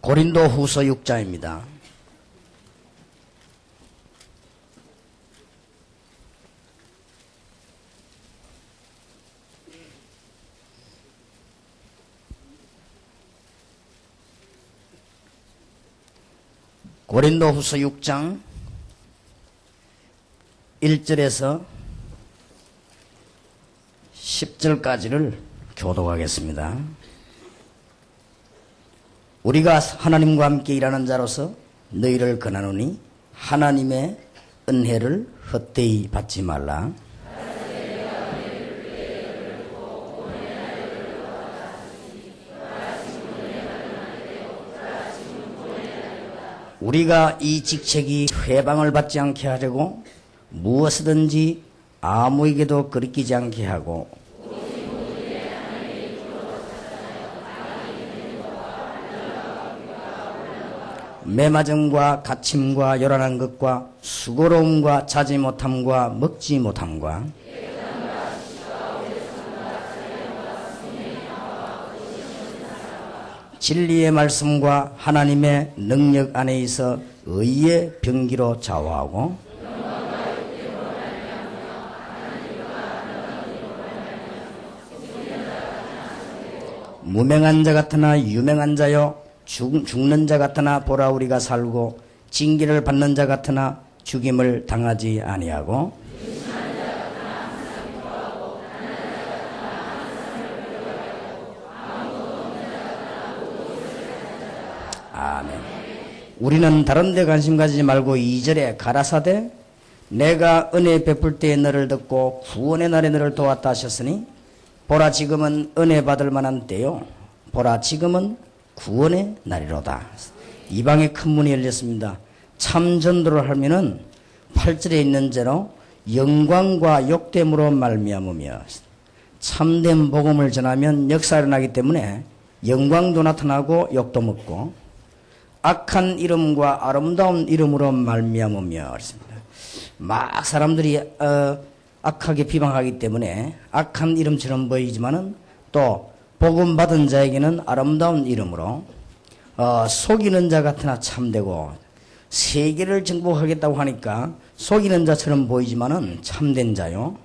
고린도후서 6장입니다. 고린도후서 6장 1절에서 10절까지를 교독하겠습니다. 우리가 하나님과 함께 일하는 자로서 너희를 권하노니 하나님의 은혜를 헛되이 받지 말라. 우리가 이 직책이 회방을 받지 않게 하려고 무엇이든지 아무에게도 거리끼지 않게 하고 매맞음과 갇힘과 요란한 것과 수고로움과 자지 못함과 먹지 못함과 진리의 말씀과 하나님의 능력 안에 있어 의의 병기로 좌우하고 무명한 자 같으나 유명한 자요 죽는 자 같으나 보라 우리가 살고 징계를 받는 자 같으나 죽임을 당하지 아니하고 아멘. 우리는 다른 데 관심 가지지 말고 2절에 가라사대 내가 은혜 베풀 때에 너를 듣고 구원의 날에 너를 도왔다 하셨으니 보라 지금은 은혜 받을 만한 때요 보라 지금은 구원의 날이로다. 이방에 큰 문이 열렸습니다. 참 전도를 하면은 8절에 있는 대로 영광과 욕됨으로 말미암으며 참된 복음을 전하면 역사가 일어나기 때문에 영광도 나타나고 욕도 먹고 악한 이름과 아름다운 이름으로 말미암으며 막 사람들이 악하게 비방하기 때문에 악한 이름처럼 보이지만은 또 복음 받은 자에게는 아름다운 이름으로 속이는 자 같으나 참되고 세계를 정복하겠다고 하니까 속이는 자처럼 보이지만은 참된 자요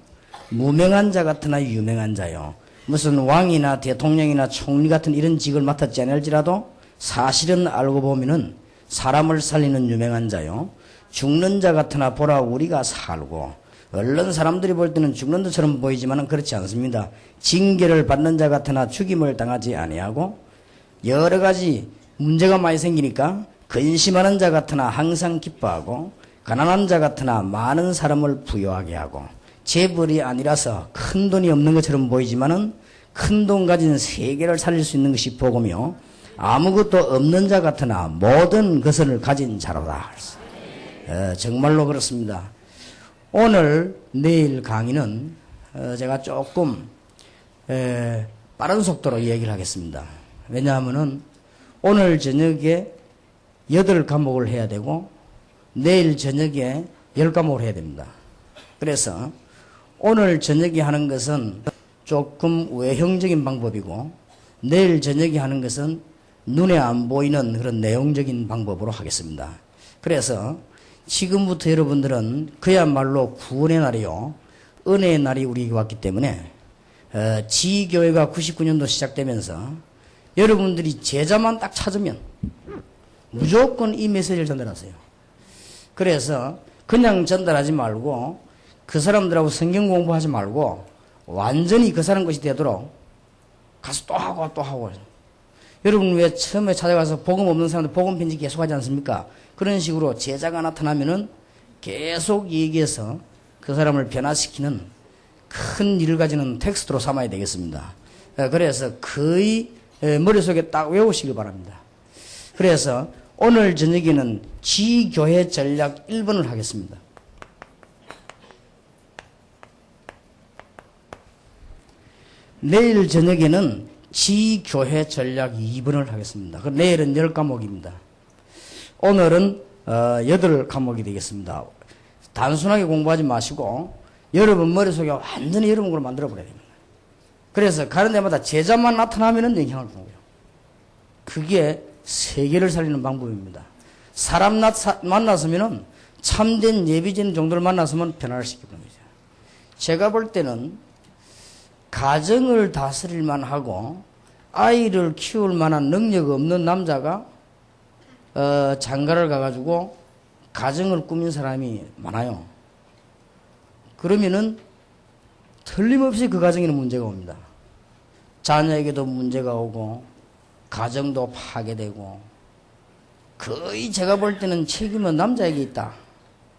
무명한 자 같으나 유명한 자요 무슨 왕이나 대통령이나 총리 같은 이런 직을 맡았지 않을지라도 사실은 알고 보면은 사람을 살리는 유명한 자요 죽는 자 같으나 보라 우리가 살고 얼른 사람들이 볼 때는 죽는 것처럼 보이지만은 그렇지 않습니다. 징계를 받는 자 같으나 죽임을 당하지 아니하고 여러 가지 문제가 많이 생기니까 근심하는 자 같으나 항상 기뻐하고 가난한 자 같으나 많은 사람을 부유하게 하고 재벌이 아니라서 큰 돈이 없는 것처럼 보이지만은 큰 돈 가진 세계를 살릴 수 있는 것이 복음이요 아무것도 없는 자 같으나 모든 것을 가진 자로다. 정말로 그렇습니다. 오늘 내일 강의는 제가 조금 빠른 속도로 이야기를 하겠습니다. 왜냐하면은 오늘 저녁에 8과목을 해야 되고 내일 저녁에 10과목을 해야 됩니다. 그래서 오늘 저녁에 하는 것은 조금 외형적인 방법이고 내일 저녁에 하는 것은 눈에 안 보이는 그런 내용적인 방법으로 하겠습니다. 그래서 지금부터 여러분들은 그야말로 구원의 날이요 은혜의 날이 우리에게 왔기 때문에 지교회가 99년도 시작되면서 여러분들이 제자만 딱 찾으면 무조건 이 메시지를 전달하세요. 그래서 그냥 전달하지 말고 그 사람들하고 성경 공부하지 말고 완전히 그 사람 것이 되도록 가서 또 하고 또 하고 여러분 왜 처음에 찾아가서 복음 없는 사람들 복음 편지 계속 하지 않습니까? 그런 식으로 제자가 나타나면은 계속 얘기해서 그 사람을 변화시키는 큰 일을 가지는 텍스트로 삼아야 되겠습니다. 그래서 거의 머릿속에 딱 외우시길 바랍니다. 그래서 오늘 저녁에는 지교회 전략 1번을 하겠습니다. 내일 저녁에는 지교회 전략 2번을 하겠습니다. 내일은 10과목입니다. 오늘은 8과목이 되겠습니다. 단순하게 공부하지 마시고 여러분 머릿속에 완전히 여러분으로 만들어버려야 됩니다. 그래서 가는 데마다 제자만 나타나면 영향을 주는 거예요. 그게 세계를 살리는 방법입니다. 사람 만났으면 참된 예비진 정도를 만났으면 변화를 시키는 거죠. 제가 볼 때는 가정을 다스릴 만하고 아이를 키울 만한 능력 없는 남자가 장가를 가가지고 가정을 꾸민 사람이 많아요. 그러면은 틀림없이 그 가정에는 문제가 옵니다. 자녀에게도 문제가 오고 가정도 파괴되고 거의 제가 볼 때는 책임은 남자에게 있다.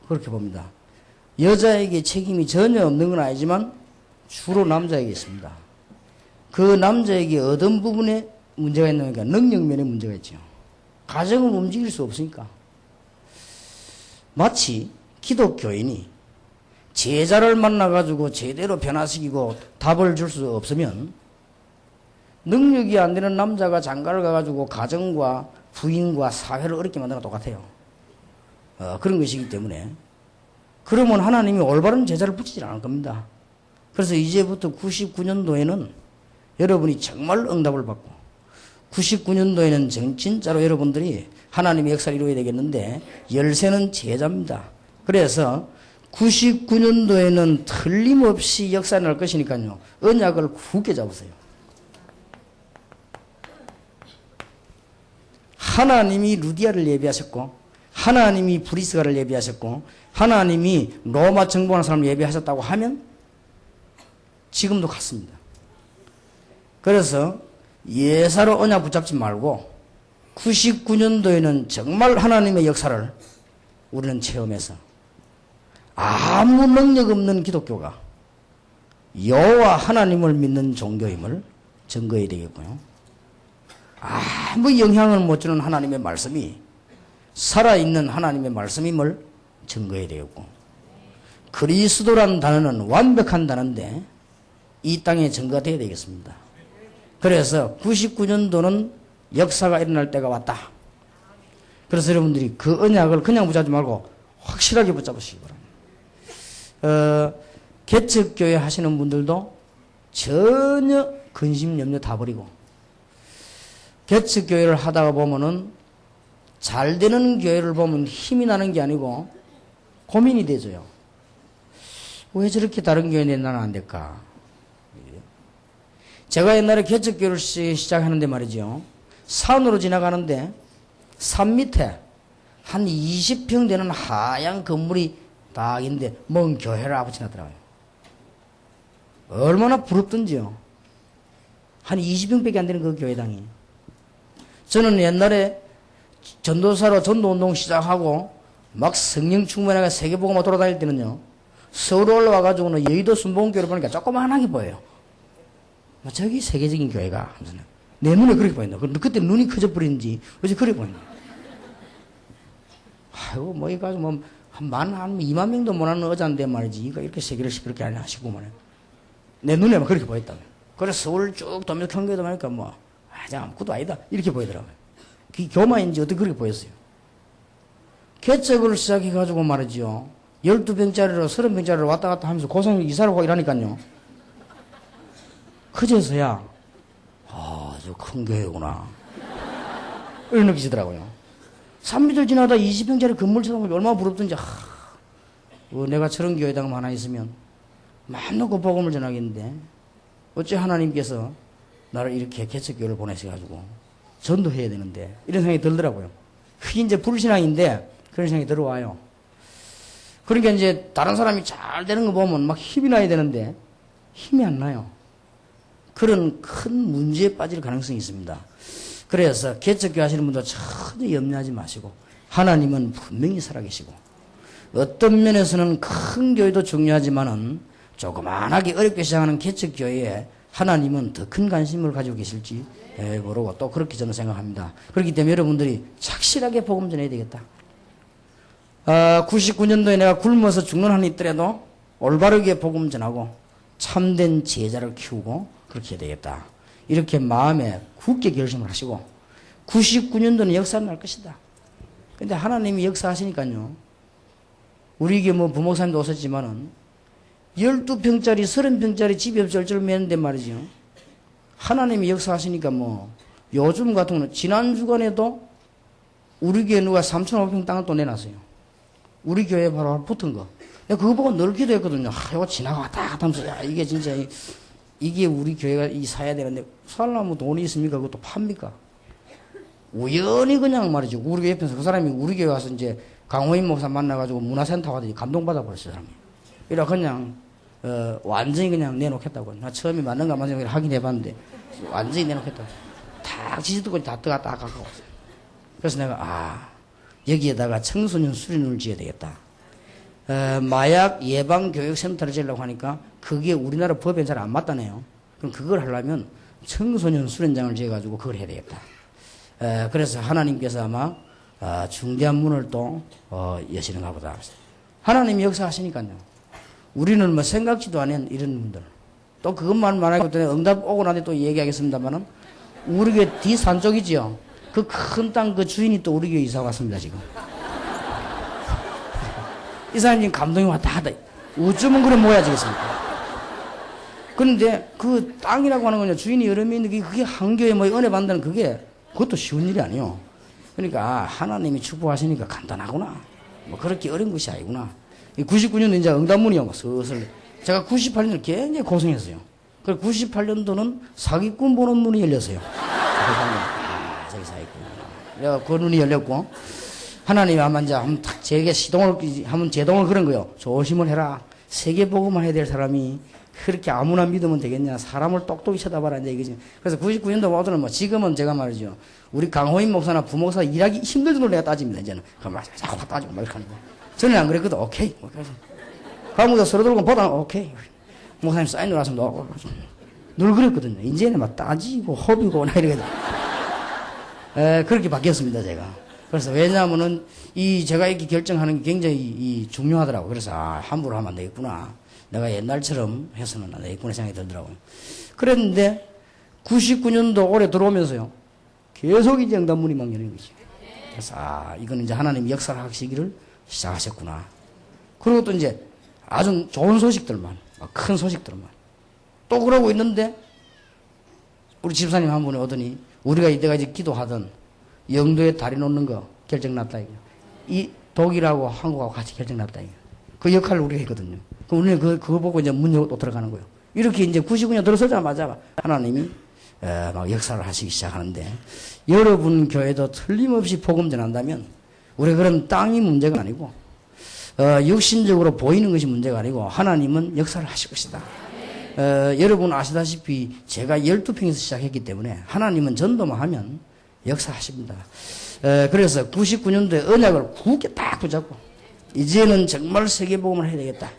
그렇게 봅니다. 여자에게 책임이 전혀 없는 건 아니지만 주로 남자에게 있습니다. 그 남자에게 어떤 부분에 문제가 있느냐, 능력면에 문제가 있죠. 가정을 움직일 수 없으니까. 마치 기독교인이 제자를 만나가지고 제대로 변화시키고 답을 줄 수 없으면 능력이 안 되는 남자가 장가를 가가지고 가정과 부인과 사회를 어렵게 만드는 거 똑같아요. 그런 것이기 때문에 그러면 하나님이 올바른 제자를 붙이지 않을 겁니다. 그래서 이제부터 99년도에는 여러분이 정말 응답을 받고 99년도에는 진짜로 여러분들이 하나님의 역사를 이루어야 되겠는데 열쇠는 제자입니다. 그래서 99년도에는 틀림없이 역사 날 것이니까요. 언약을 굳게 잡으세요. 하나님이 루디아를 예비하셨고 하나님이 브리스가를 예비하셨고 하나님이 로마 정복하는 사람을 예비하셨다고 하면 지금도 같습니다. 그래서 예사로 언약 붙잡지 말고 99년도에는 정말 하나님의 역사를 우리는 체험해서 아무 능력 없는 기독교가 여호와 하나님을 믿는 종교임을 증거해야 되겠고요. 아무 영향을 못 주는 하나님의 말씀이 살아있는 하나님의 말씀임을 증거해야 되겠고 그리스도란 단어는 완벽한 단어인데 이 땅에 증거가 되어야 되겠습니다. 그래서 99년도는 역사가 일어날 때가 왔다. 그래서 여러분들이 그 언약을 그냥 붙잡지 말고 확실하게 붙잡으시기 바랍니다. 개척교회 하시는 분들도 전혀 근심 염려 다 버리고 개척교회를 하다가 보면은 잘 되는 교회를 보면 힘이 나는 게 아니고 고민이 되죠. 왜 저렇게 다른 교회인데 나는 안 될까? 제가 옛날에 개척교회를 시작하는데 말이죠. 산으로 지나가는데 산 밑에 한 20평 되는 하얀 건물이 딱 있는데 먼 교회를 아버지 나더라고요. 얼마나 부럽던지요. 한 20평밖에 안 되는 그 교회당이. 저는 옛날에 전도사로 전도운동 시작하고 막 성령 충만하게 세계복음화 돌아다닐 때는요. 서울 올라와가지고는 여의도 순복음교회를 보니까 조그만하게 보여요. 저기 세계적인 교회가 내 눈에 그렇게 보인다. 그때 눈이 커져버린지 어제 그래 보인다. 아이고 뭐 이거 뭐 한 2만 명도 못하는 어자인데 말이지 이거 이렇게 세계를 그렇게 안 하시고 말이야. 내 눈에만 그렇게 보였다며. 그래서 서울 쭉 도면서 경계도 보니까 뭐 아무것도 아니다 이렇게 보이더라고요. 교마인지 어떻게 그렇게 보였어요. 개척을 시작해가지고 말이죠. 12병짜리로 30병짜리로 왔다 갔다 하면서 고성 이사를 하고 이러니까요. 그제서야 저 큰 교회구나 이런 느끼시더라고요. 3미들 지나다 20평짜리 건물 쳐다보면 얼마나 부럽던지 내가 저런 교회당 하나 있으면 마음 놓고 복음을 전하겠는데 어째 하나님께서 나를 이렇게 개척교회를 보내셔가지고 전도해야 되는데 이런 생각이 들더라고요. 그게 이제 불신앙인데 그런 생각이 들어와요. 그러니까 이제 다른 사람이 잘 되는 거 보면 막 힘이 나야 되는데 힘이 안 나요. 그런 큰 문제에 빠질 가능성이 있습니다. 그래서 개척교회 하시는 분들 전혀 염려하지 마시고 하나님은 분명히 살아계시고 어떤 면에서는 큰 교회도 중요하지만은 조그만하게 어렵게 시작하는 개척교회에 하나님은 더 큰 관심을 가지고 계실지 모르고 또 그렇게 저는 생각합니다. 그렇기 때문에 여러분들이 착실하게 복음 전해야 되겠다. 99년도에 내가 굶어서 죽는 한이 있더라도 올바르게 복음 전하고 참된 제자를 키우고 그렇게 해야 되겠다. 이렇게 마음에 굳게 결심을 하시고 99년도는 역사는 날 것이다. 근데 하나님이 역사하시니까요. 우리 뭐 부목사님도 오셨지만은 12평짜리 30평짜리 집이 없을 줄 매는데 말이죠. 하나님이 역사하시니까 뭐 요즘 같은 경우는 지난 주간에도 우리 교회 누가 3,500평 땅을 또 내놨어요. 우리 교회 바로 붙은 거. 내가 그거 보고 늘 기도했거든요. 이거 지나갔다 갔다 하면서 야 이게 진짜 이게 우리 교회가 사야 되는데 살라면 돈이 있습니까? 그것도 팝니까? 우연히 그냥 말이죠. 우리 교회 옆에서 그 사람이 우리 교회 와서 이제 강호인 목사 만나가지고 문화센터 가더니 감동받아 버렸어요. 사람이. 이라 그냥 완전히 그냥 내놓겠다고. 나 처음에 맞는가 맞는가 확인해봤는데 완전히 내놓겠다고. 딱 지지도까지 다 뜨갔다 갖고 왔어요. 그래서 내가 여기에다가 청소년 수련을 지어야 되겠다. 마약 예방 교육센터를 지으려고 하니까 그게 우리나라 법에 잘 안 맞다네요. 그럼 그걸 하려면 청소년 수련장을 지어가지고 그걸 해야 되겠다. 그래서 하나님께서 아마 중대한 문을 또 여시는가 보다. 하나님이 역사하시니까요. 우리는 뭐 생각지도 않은 이런 분들. 또 그것만 말하기 때문에 응답 오고 나서 또 얘기하겠습니다만은 우리 교회 뒤산 쪽이지요. 그 큰 땅 그 주인이 또 우리 교회 이사 왔습니다 지금. 이 사람이 감동이 왔다 하다. 어쩌면 그래 모야지겠습니까? 그런데 그 땅이라고 하는 거냐 주인이 여러 명이 있는데 그게 한 교회 뭐 은혜 받는다는 그것도 쉬운 일이 아니에요. 그러니까 하나님이 축복하시니까 간단하구나. 뭐 그렇게 어려운 것이 아니구나. 99년도 이제 응답문이요. 슬슬. 제가 98년을 굉장히 고생했어요. 그래서 98년도는 사기꾼 보는 문이 열렸어요. 저기 사기꾼. 내가 그 눈이 열렸고, 하나님이 아마 이제 한번 탁 제게 한번 제동을 그런 거요. 조심을 해라. 세계보고만 해야 될 사람이 그렇게 아무나 믿으면 되겠냐. 사람을 똑똑히 쳐다봐라. 이제 이거지. 그래서 99년도 모두는 뭐 지금은 제가 말이죠. 우리 강호인 목사나 부목사 일하기 힘들 정도로 내가 따집니다. 이제는. 그럼 막 자꾸 따지고 막 이렇게 하는 거. 저는 안 그랬거든. 오케이. 가문에서 서로 들고 보다 오케이. 목사님 사인을 하시면 늘 그랬거든요. 이제는 막 따지고 허비고 나 이러거든. 그렇게 바뀌었습니다. 제가. 그래서 왜냐하면은 제가 이렇게 결정하는 게 굉장히 중요하더라고요. 그래서 함부로 하면 안 되겠구나. 내가 옛날처럼 해서는 안 되겠구나 생각이 들더라고요. 그랬는데 99년도 올해 들어오면서요. 계속 이제 응답문이 막 열리는 거죠. 그래서 이건 이제 하나님 역사를 하시기를 시작하셨구나. 그리고 또 이제 아주 좋은 소식들만, 큰 소식들만. 또 그러고 있는데 우리 집사님 한 분이 오더니 우리가 이때까지 기도하던 영도에 다리 놓는 거 결정났다 이거. 이 독일하고 한국하고 같이 결정났다 이거. 그 역할을 우리가 했거든요. 그럼 우리는 그거 보고 이제 문 열고 또 들어가는 거예요. 이렇게 이제 99년 들어서자마자 하나님이 막 역사를 하시기 시작하는데 여러분 교회도 틀림없이 복음 전한다면 우리 그런 땅이 문제가 아니고 육신적으로 보이는 것이 문제가 아니고 하나님은 역사를 하실 것이다. 여러분 아시다시피 제가 12평에서 시작했기 때문에 하나님은 전도만 하면 역사하십니다. 그래서 99년도에 언약을 굳게 딱 붙잡고 이제는 정말 세계복음을 해야 되겠다.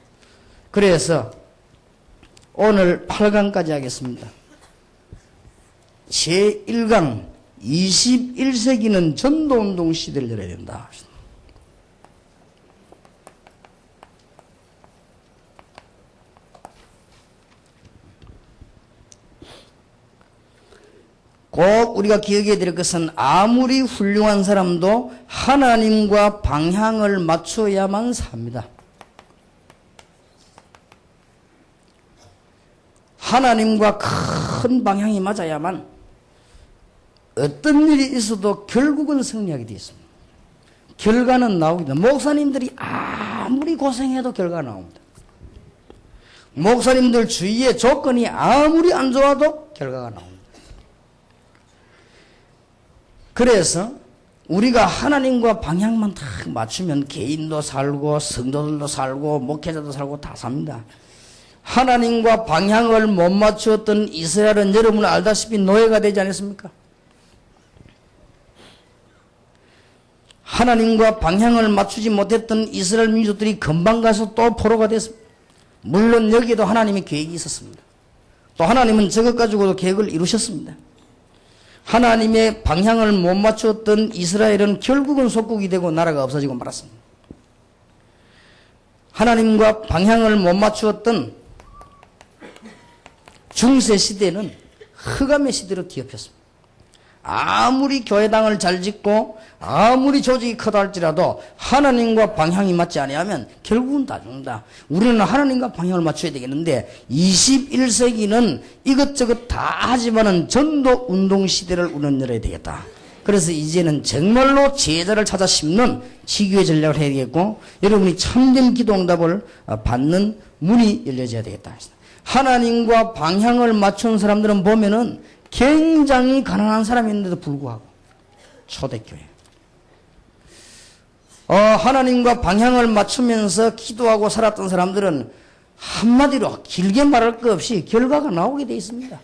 그래서 오늘 8강까지 하겠습니다. 제1강 21세기는 전도운동 시대를 열어야 된다. 꼭 우리가 기억해야 될 것은 아무리 훌륭한 사람도 하나님과 방향을 맞춰야만 삽니다. 하나님과 큰 방향이 맞아야만 어떤 일이 있어도 결국은 승리하게 되어 있습니다. 결과는 나오기 때문에 목사님들이 아무리 고생해도 결과가 나옵니다. 목사님들 주위의 조건이 아무리 안 좋아도 결과가 나옵니다. 그래서 우리가 하나님과 방향만 딱 맞추면 개인도 살고 성도들도 살고 목회자도 살고 다 삽니다. 하나님과 방향을 못 맞추었던 이스라엘은 여러분 알다시피 노예가 되지 않았습니까? 하나님과 방향을 맞추지 못했던 이스라엘 민족들이 금방 가서 또 포로가 됐습니다. 물론 여기에도 하나님의 계획이 있었습니다. 또 하나님은 저것 가지고도 계획을 이루셨습니다. 하나님의 방향을 못 맞추었던 이스라엘은 결국은 속국이 되고 나라가 없어지고 말았습니다. 하나님과 방향을 못 맞추었던 중세 시대는 흑암의 시대로 뒤엎였습니다. 아무리 교회당을 잘 짓고 아무리 조직이 크다 할지라도 하나님과 방향이 맞지 아니하면 결국은 다 죽는다. 우리는 하나님과 방향을 맞춰야 되겠는데 21세기는 이것저것 다 하지만은 전도 운동 시대를 우리는 열어야 되겠다. 그래서 이제는 정말로 제자를 찾아 심는 지교의 전략을 해야 되겠고 여러분이 참된 기도응답을 받는 문이 열려져야 되겠다. 하나님과 방향을 맞춘 사람들은 보면은 굉장히 가난한 사람인데도 불구하고 초대교회 하나님과 방향을 맞추면서 기도하고 살았던 사람들은 한마디로 길게 말할 것 없이 결과가 나오게 되어 있습니다.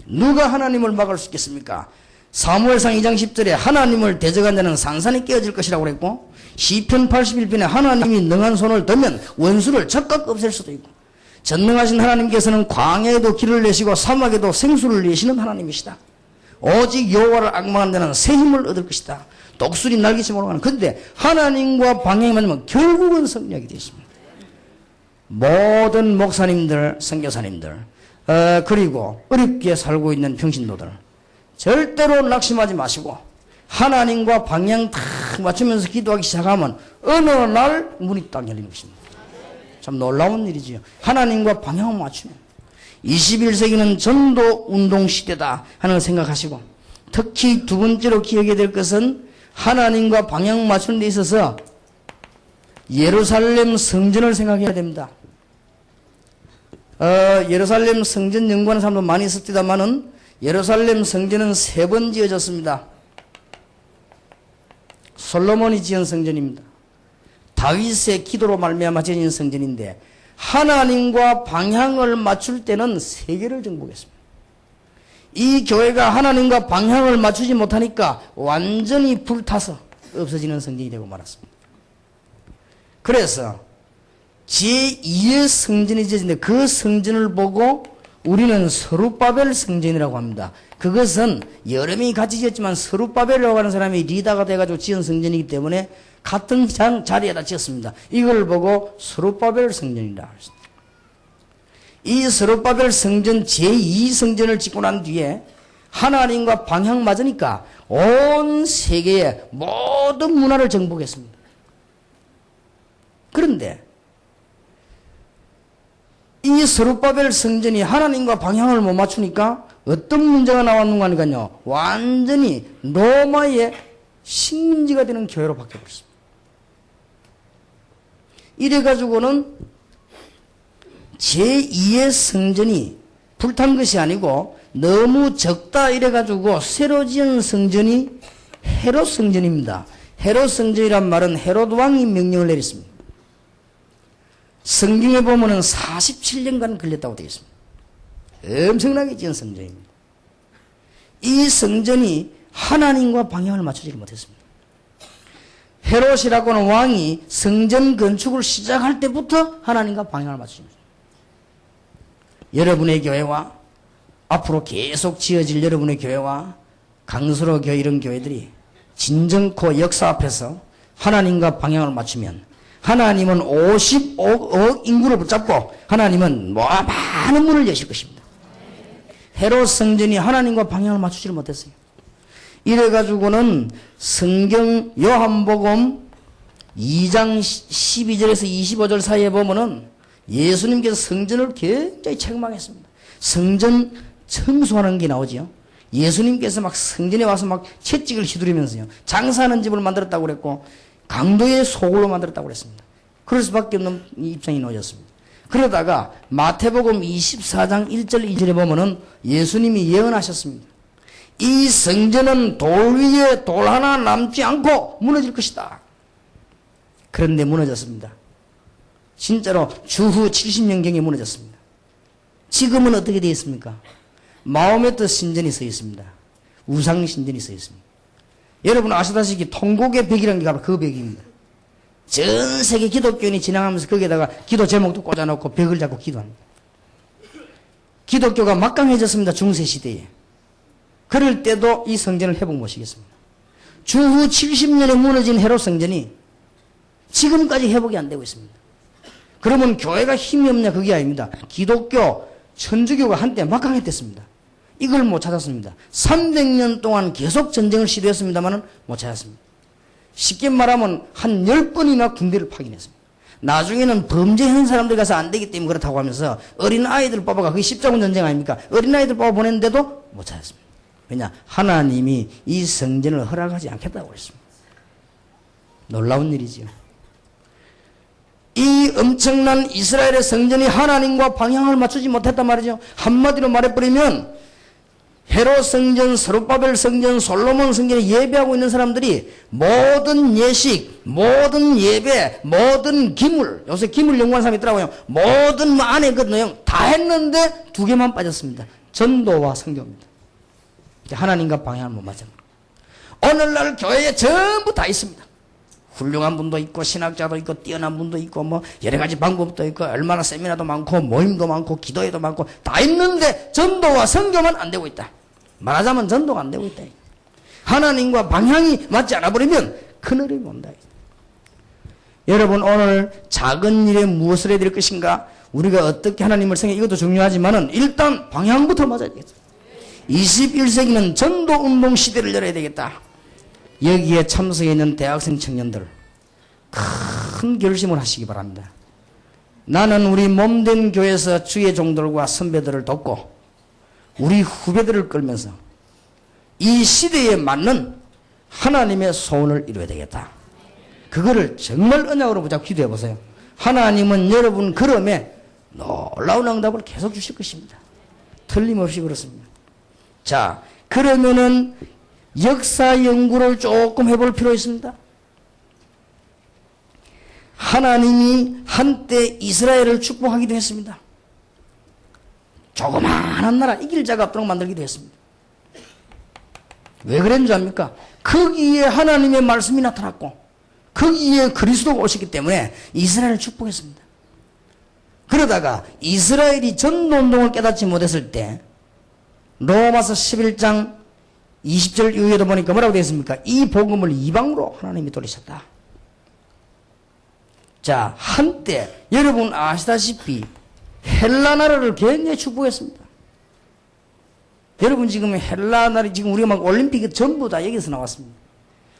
누가 하나님을 막을 수 있겠습니까? 사무엘상 2장 10절에 하나님을 대적한 자는 산산이 깨어질 것이라고 그랬고 시편 81편에 하나님이 능한 손을 들면 원수를 적각 없앨 수도 있고 전능하신 하나님께서는 광야에도 길을 내시고 사막에도 생수를 내시는 하나님이시다. 오직 여호와를 악망하는 자는 새 힘을 얻을 것이다. 독수리 날개치 모르가는. 그런데 하나님과 방향이 맞으면 결국은 승리하게 되어 있습니다. 모든 목사님들, 선교사님들 그리고 어렵게 살고 있는 평신도들 절대로 낙심하지 마시고 하나님과 방향 딱 맞추면서 기도하기 시작하면 어느 날 문이 딱 열리는 것입니다. 참 놀라운 일이지요. 하나님과 방향을 맞추면 21세기는 전도 운동 시대다 하는 걸 생각하시고 특히 두 번째로 기억해야 될 것은 하나님과 방향 맞추는 데 있어서 예루살렘 성전을 생각해야 됩니다. 예루살렘 성전 연구하는 사람도 많이 있었지만은 예루살렘 성전은 3번 지어졌습니다. 솔로몬이 지은 성전입니다. 다윗의 기도로 말미암아 지어진 성전인데 하나님과 방향을 맞출 때는 세계를 정복했습니다. 이 교회가 하나님과 방향을 맞추지 못하니까 완전히 불타서 없어지는 성전이 되고 말았습니다. 그래서 제2의 성전이 지어진데 그 성전을 보고 우리는 서룹바벨 성전이라고 합니다. 그것은 여러 명이 같이 지었지만 서룹바벨이라고 하는 사람이 리더가 돼가지고 지은 성전이기 때문에 같은 자리에다 지었습니다. 이걸 보고 서룹바벨 성전이라 했습니다. 이 서룹바벨 성전 제2성전을 짓고 난 뒤에 하나님과 방향 맞으니까 온 세계의 모든 문화를 정복했습니다. 그런데 이 서룹바벨 성전이 하나님과 방향을 못 맞추니까 어떤 문제가 나왔는가 하니까요. 완전히 로마의 식민지가 되는 교회로 바뀌어버렸습니다. 이래가지고는 제2의 성전이 불탄 것이 아니고 너무 적다 이래가지고 새로 지은 성전이 헤롯 성전입니다. 헤롯 성전이란 말은 헤롯 왕이 명령을 내렸습니다. 성경에 보면은 47년간 걸렸다고 되어 있습니다. 엄청나게 지은 성전입니다. 이 성전이 하나님과 방향을 맞추지를 못했습니다. 헤롯이라고 하는 왕이 성전 건축을 시작할 때부터 하나님과 방향을 맞추십니다. 여러분의 교회와 앞으로 계속 지어질 여러분의 교회와 강수로 교회 이런 교회들이 진정코 역사 앞에서 하나님과 방향을 맞추면 하나님은 55억 인구를 붙잡고 하나님은 많은 문을 여실 것입니다. 헤롯 성전이 하나님과 방향을 맞추지를 못했어요. 이래가지고는 성경 요한복음 2장 12절에서 25절 사이에 보면은 예수님께서 성전을 굉장히 책망했습니다. 성전 청소하는 게 나오지요. 예수님께서 막 성전에 와서 막 채찍을 휘두르면서요. 장사하는 집을 만들었다고 그랬고 강도의 소굴로 만들었다고 그랬습니다. 그럴 수밖에 없는 입장이 놓여졌습니다. 그러다가 마태복음 24장 1절 2절에 보면은 예수님이 예언하셨습니다. 이 성전은 돌 위에 돌 하나 남지 않고 무너질 것이다. 그런데 무너졌습니다. 진짜로 주후 70년경에 무너졌습니다. 지금은 어떻게 되어 있습니까? 마호메트 신전이 서 있습니다. 우상 신전이 서 있습니다. 여러분 아시다시피 통곡의 벽이라는 게 바로 그 벽입니다. 전 세계 기독교인이 지나가면서 거기에다가 기도 제목도 꽂아놓고 벽을 잡고 기도합니다. 기독교가 막강해졌습니다. 중세시대에. 그럴 때도 이 성전을 회복 못시켰습니다. 주후 70년에 무너진 헤롯 성전이 지금까지 회복이 안 되고 있습니다. 그러면 교회가 힘이 없냐? 그게 아닙니다. 기독교 천주교가 한때 막강했댔습니다. 이걸 못 찾았습니다. 300년 동안 계속 전쟁을 시도했습니다만 못 찾았습니다. 쉽게 말하면 한 10번이나 군대를 파견했습니다. 나중에는 범죄하는 사람들 가서 안 되기 때문에 그렇다고 하면서 어린 아이들 뽑아가, 그게 십자군 전쟁 아닙니까? 어린 아이들 뽑아 보냈는데도 못 찾았습니다. 왜냐? 하나님이 이 성전을 허락하지 않겠다고 그랬습니다. 놀라운 일이지요. 이 엄청난 이스라엘의 성전이 하나님과 방향을 맞추지 못했단 말이죠. 한마디로 말해버리면 헤롯 성전, 스룹바벨 성전, 솔로몬 성전에 예배하고 있는 사람들이 모든 예식, 모든 예배, 모든 기물, 요새 기물 연구하는 사람이 있더라고요. 모든 안에 그 내용 다 했는데 두 개만 빠졌습니다. 전도와 성교입니다. 하나님과 방향을 못 맞은 거예요. 오늘날 교회에 전부 다 있습니다. 훌륭한 분도 있고 신학자도 있고 뛰어난 분도 있고 뭐 여러 가지 방법도 있고 얼마나 세미나도 많고 모임도 많고 기도회도 많고 다 있는데 전도와 선교만 안 되고 있다. 말하자면 전도가 안 되고 있다. 하나님과 방향이 맞지 않아 버리면 큰 어려움이 온다. 여러분, 오늘 작은 일에 무엇을 해야 될 것인가, 우리가 어떻게 하나님을 생각해, 이것도 중요하지만은 일단 방향부터 맞아야 되겠다. 21세기는 전도운동 시대를 열어야 되겠다. 여기에 참석해 있는 대학생 청년들 큰 결심을 하시기 바랍니다. 나는 우리 몸된 교회에서 주의 종들과 선배들을 돕고 우리 후배들을 끌면서 이 시대에 맞는 하나님의 소원을 이루어야 되겠다. 그거를 정말 언약으로 붙잡고 기도해 보세요. 하나님은 여러분 걸음에 놀라운 응답을 계속 주실 것입니다. 틀림없이 그렇습니다. 자, 그러면은 역사 연구를 조금 해볼 필요 있습니다. 하나님이 한때 이스라엘을 축복하기도 했습니다. 조그마한 나라 이길 자가 없도록 만들기도 했습니다. 왜 그랬는지 압니까? 거기에 하나님의 말씀이 나타났고 거기에 그리스도가 오셨기 때문에 이스라엘을 축복했습니다. 그러다가 이스라엘이 전도운동을 깨닫지 못했을 때 로마서 11장 20절 이후에도 보니까 뭐라고 되어 있습니까? 이 복음을 이방으로 하나님이 돌리셨다. 자, 한때 여러분 아시다시피 헬라 나라를 굉장히 축복했습니다. 여러분 지금 헬라 나라, 지금 우리가 막 올림픽이 전부 다 여기서 나왔습니다.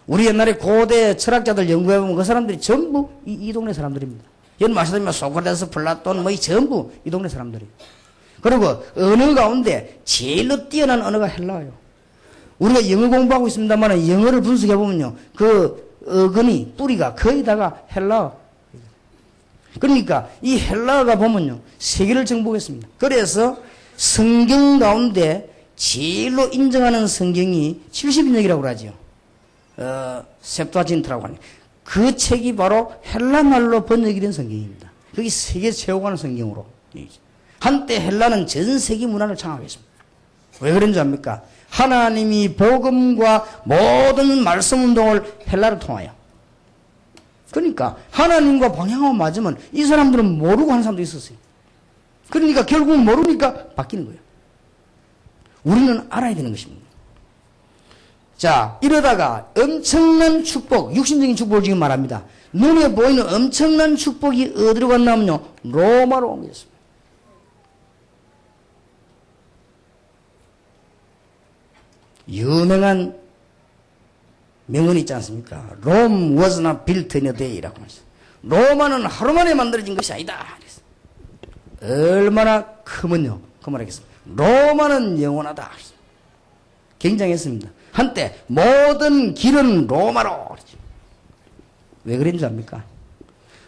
우리 옛날에 고대 철학자들 연구해보면 그 사람들이 전부 이 동네 사람들입니다. 여러분 아시다시피 소크라테스, 플라톤 뭐 이 전부 이 동네 사람들이에요. 그리고 언어 가운데 제일로 뛰어난 언어가 헬라어예요. 우리가 영어 공부하고 있습니다만 영어를 분석해보면요, 그 어근이, 뿌리가 거의 다가 헬라어. 그러니까 이 헬라어가 보면요, 세계를 정복했습니다. 그래서 성경 가운데 제일로 인정하는 성경이 70인역이라고 그러죠. 셉투아진트라고 하는 그 책이 바로 헬라말로 번역이 된 성경입니다. 그게 세계 최고 가는 성경으로. 한때 헬라는 전 세계 문화를 장악했습니다. 왜 그런지 압니까? 하나님이 복음과 모든 말씀 운동을 헬라를 통하여. 그러니까 하나님과 방향만 맞으면 이 사람들은 모르고 하는 사람도 있었어요. 그러니까 결국은 모르니까 바뀌는 거예요. 우리는 알아야 되는 것입니다. 자, 이러다가 엄청난 축복, 육신적인 축복을 지금 말합니다. 눈에 보이는 엄청난 축복이 어디로 갔냐면요, 로마로 옮겼습니다. 유명한 명언이 있지 않습니까? Rome was not built in a day라고 하면서 로마는 하루 만에 만들어진 것이 아니다. 얼마나 크면요, 그 말하겠습니다. 로마는 영원하다. 굉장했습니다. 한때 모든 길은 로마로. 왜 그런지 압니까?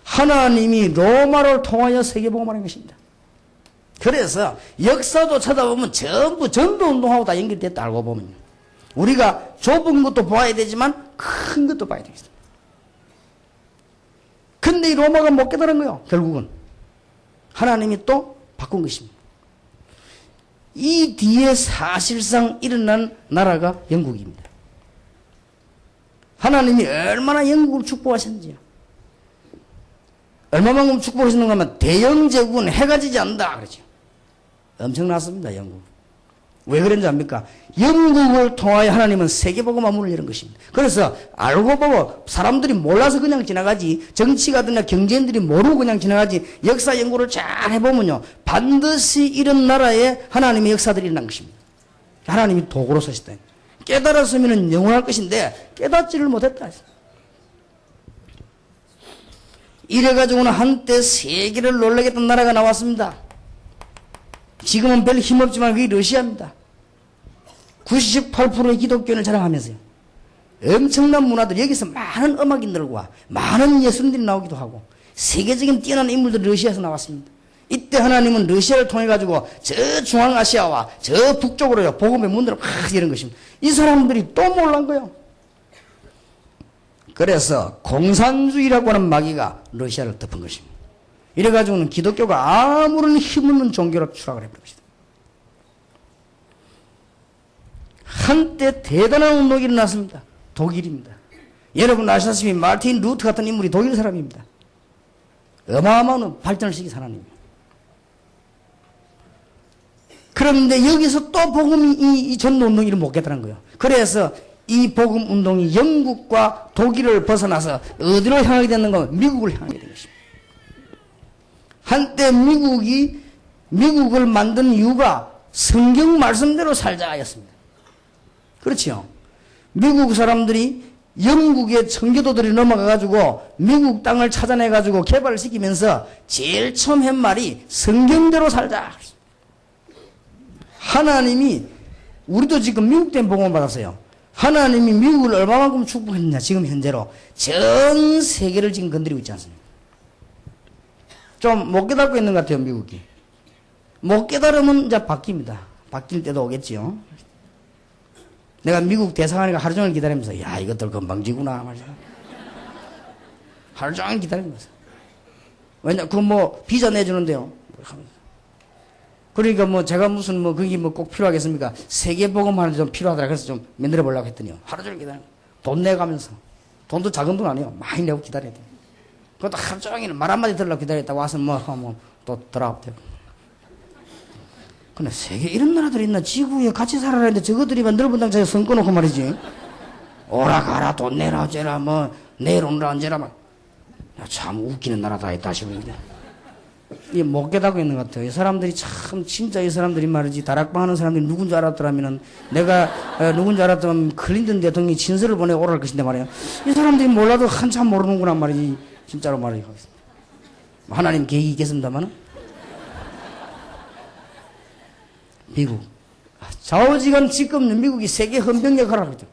하나님이 로마를 통하여 세계복음을 한 것입니다. 그래서 역사도 찾아보면 전부 전도운동하고 다 연결됐다 알고 보면요, 우리가 좁은 것도 봐야 되지만 큰 것도 봐야 되겠습니다. 근데 이 로마가 못 깨달은 거예요. 결국은 하나님이 또 바꾼 것입니다. 이 뒤에 사실상 일어난 나라가 영국입니다. 하나님이 얼마나 영국을 축복하셨는지요. 얼마만큼 축복하셨는가 하면 대영제국은 해가 지지 않는다 그러죠. 엄청났습니다. 영국. 왜 그런지 압니까? 영국을 통하여 하나님은 세계복음화 문을 여는 것입니다. 그래서 알고 보고 사람들이 몰라서 그냥 지나가지, 정치가든가 경제인들이 모르고 그냥 지나가지, 역사 연구를 잘 해보면요, 반드시 이런 나라에 하나님의 역사들이 일어난 것입니다. 하나님이 도구로 쓰시다. 깨달았으면 영원할 것인데 깨닫지를 못했다. 이래가지고는 한때 세계를 놀라게 했던 나라가 나왔습니다. 지금은 별 힘없지만 그게 러시아입니다. 98%의 기독교인을 자랑하면서요. 엄청난 문화들, 여기서 많은 음악인들과 많은 예술인들이 나오기도 하고 세계적인 뛰어난 인물들이 러시아에서 나왔습니다. 이때 하나님은 러시아를 통해 가지고 저 중앙아시아와 저 북쪽으로요, 복음의 문들을 막 여는 것입니다. 이 사람들이 또 몰란 거예요. 그래서 공산주의라고 하는 마귀가 러시아를 덮은 것입니다. 이래가지고는 기독교가 아무런 힘없는 종교로 추락을 해버립니다. 한때 대단한 운동이 일어났습니다. 독일입니다. 여러분 아시다시피 마르틴 루트 같은 인물이 독일 사람입니다. 어마어마한 발전을 시킨 하나님입니다. 그런데 여기서 또 복음이 이 전도운동이 못 깼다는 거예요. 그래서 이 복음운동이 영국과 독일을 벗어나서 어디로 향하게 됐는가? 미국을 향하게 된 것입니다. 한때 미국을 만든 이유가 성경 말씀대로 살자였습니다. 그렇죠? 미국 사람들이 영국의 청교도들이 넘어가가지고 미국 땅을 찾아내가지고 개발을 시키면서 제일 처음 한 말이 성경대로 살자. 하나님이, 우리도 지금 미국 때문에 복음을 받았어요. 하나님이 미국을 얼마만큼 축복했느냐, 지금 현재로. 전 세계를 지금 건드리고 있지 않습니까? 좀 못 깨닫고 있는 것 같아요, 미국이. 못 깨달으면 이제 바뀝니다. 바뀔 때도 오겠지요. 내가 미국 대사관이가 하루 종일 기다리면서, 야, 이것들 건방지구나, 말이야. 하루 종일 기다리면서. 왜냐, 비자 내주는데요. 그러니까 제가 무슨 그게 꼭 필요하겠습니까? 세계복음하는 좀 필요하더라. 그래서 좀 만들어 보려고 했더니요. 하루 종일 기다려. 돈 내가면서. 돈도 작은 돈 아니에요. 많이 내고 기다려야 돼. 그것도 하루 종일 말 한마디 들으려고 기다렸다 와서 또 들어가고. 근데 세계 이런 나라들이 있나? 지구에 같이 살아라는데 저것들이만 넓은 땅 자기가 선 꺼놓고 말이지. 오라 가라 돈 내라 어째라 내일 오느라 언제라 막. 야, 참 웃기는 나라다 했다 싶은데. 이게 못 깨닫고 있는 것 같아요. 이 사람들이 참 진짜 이 사람들이 말이지 다락방 하는 사람들이 누군지 알았더라면은 내가 누군지 알았더라면 클린턴 대통령이 친서를 보내고 오랄 것인데 말이에요. 이 사람들이 몰라도 한참 모르는구나 말이지. 진짜로 말이에요. 하나님 계획이 있겠습니다만은. 미국. 좌우지간 지금 미국이 세계 헌병 역할을 합니다.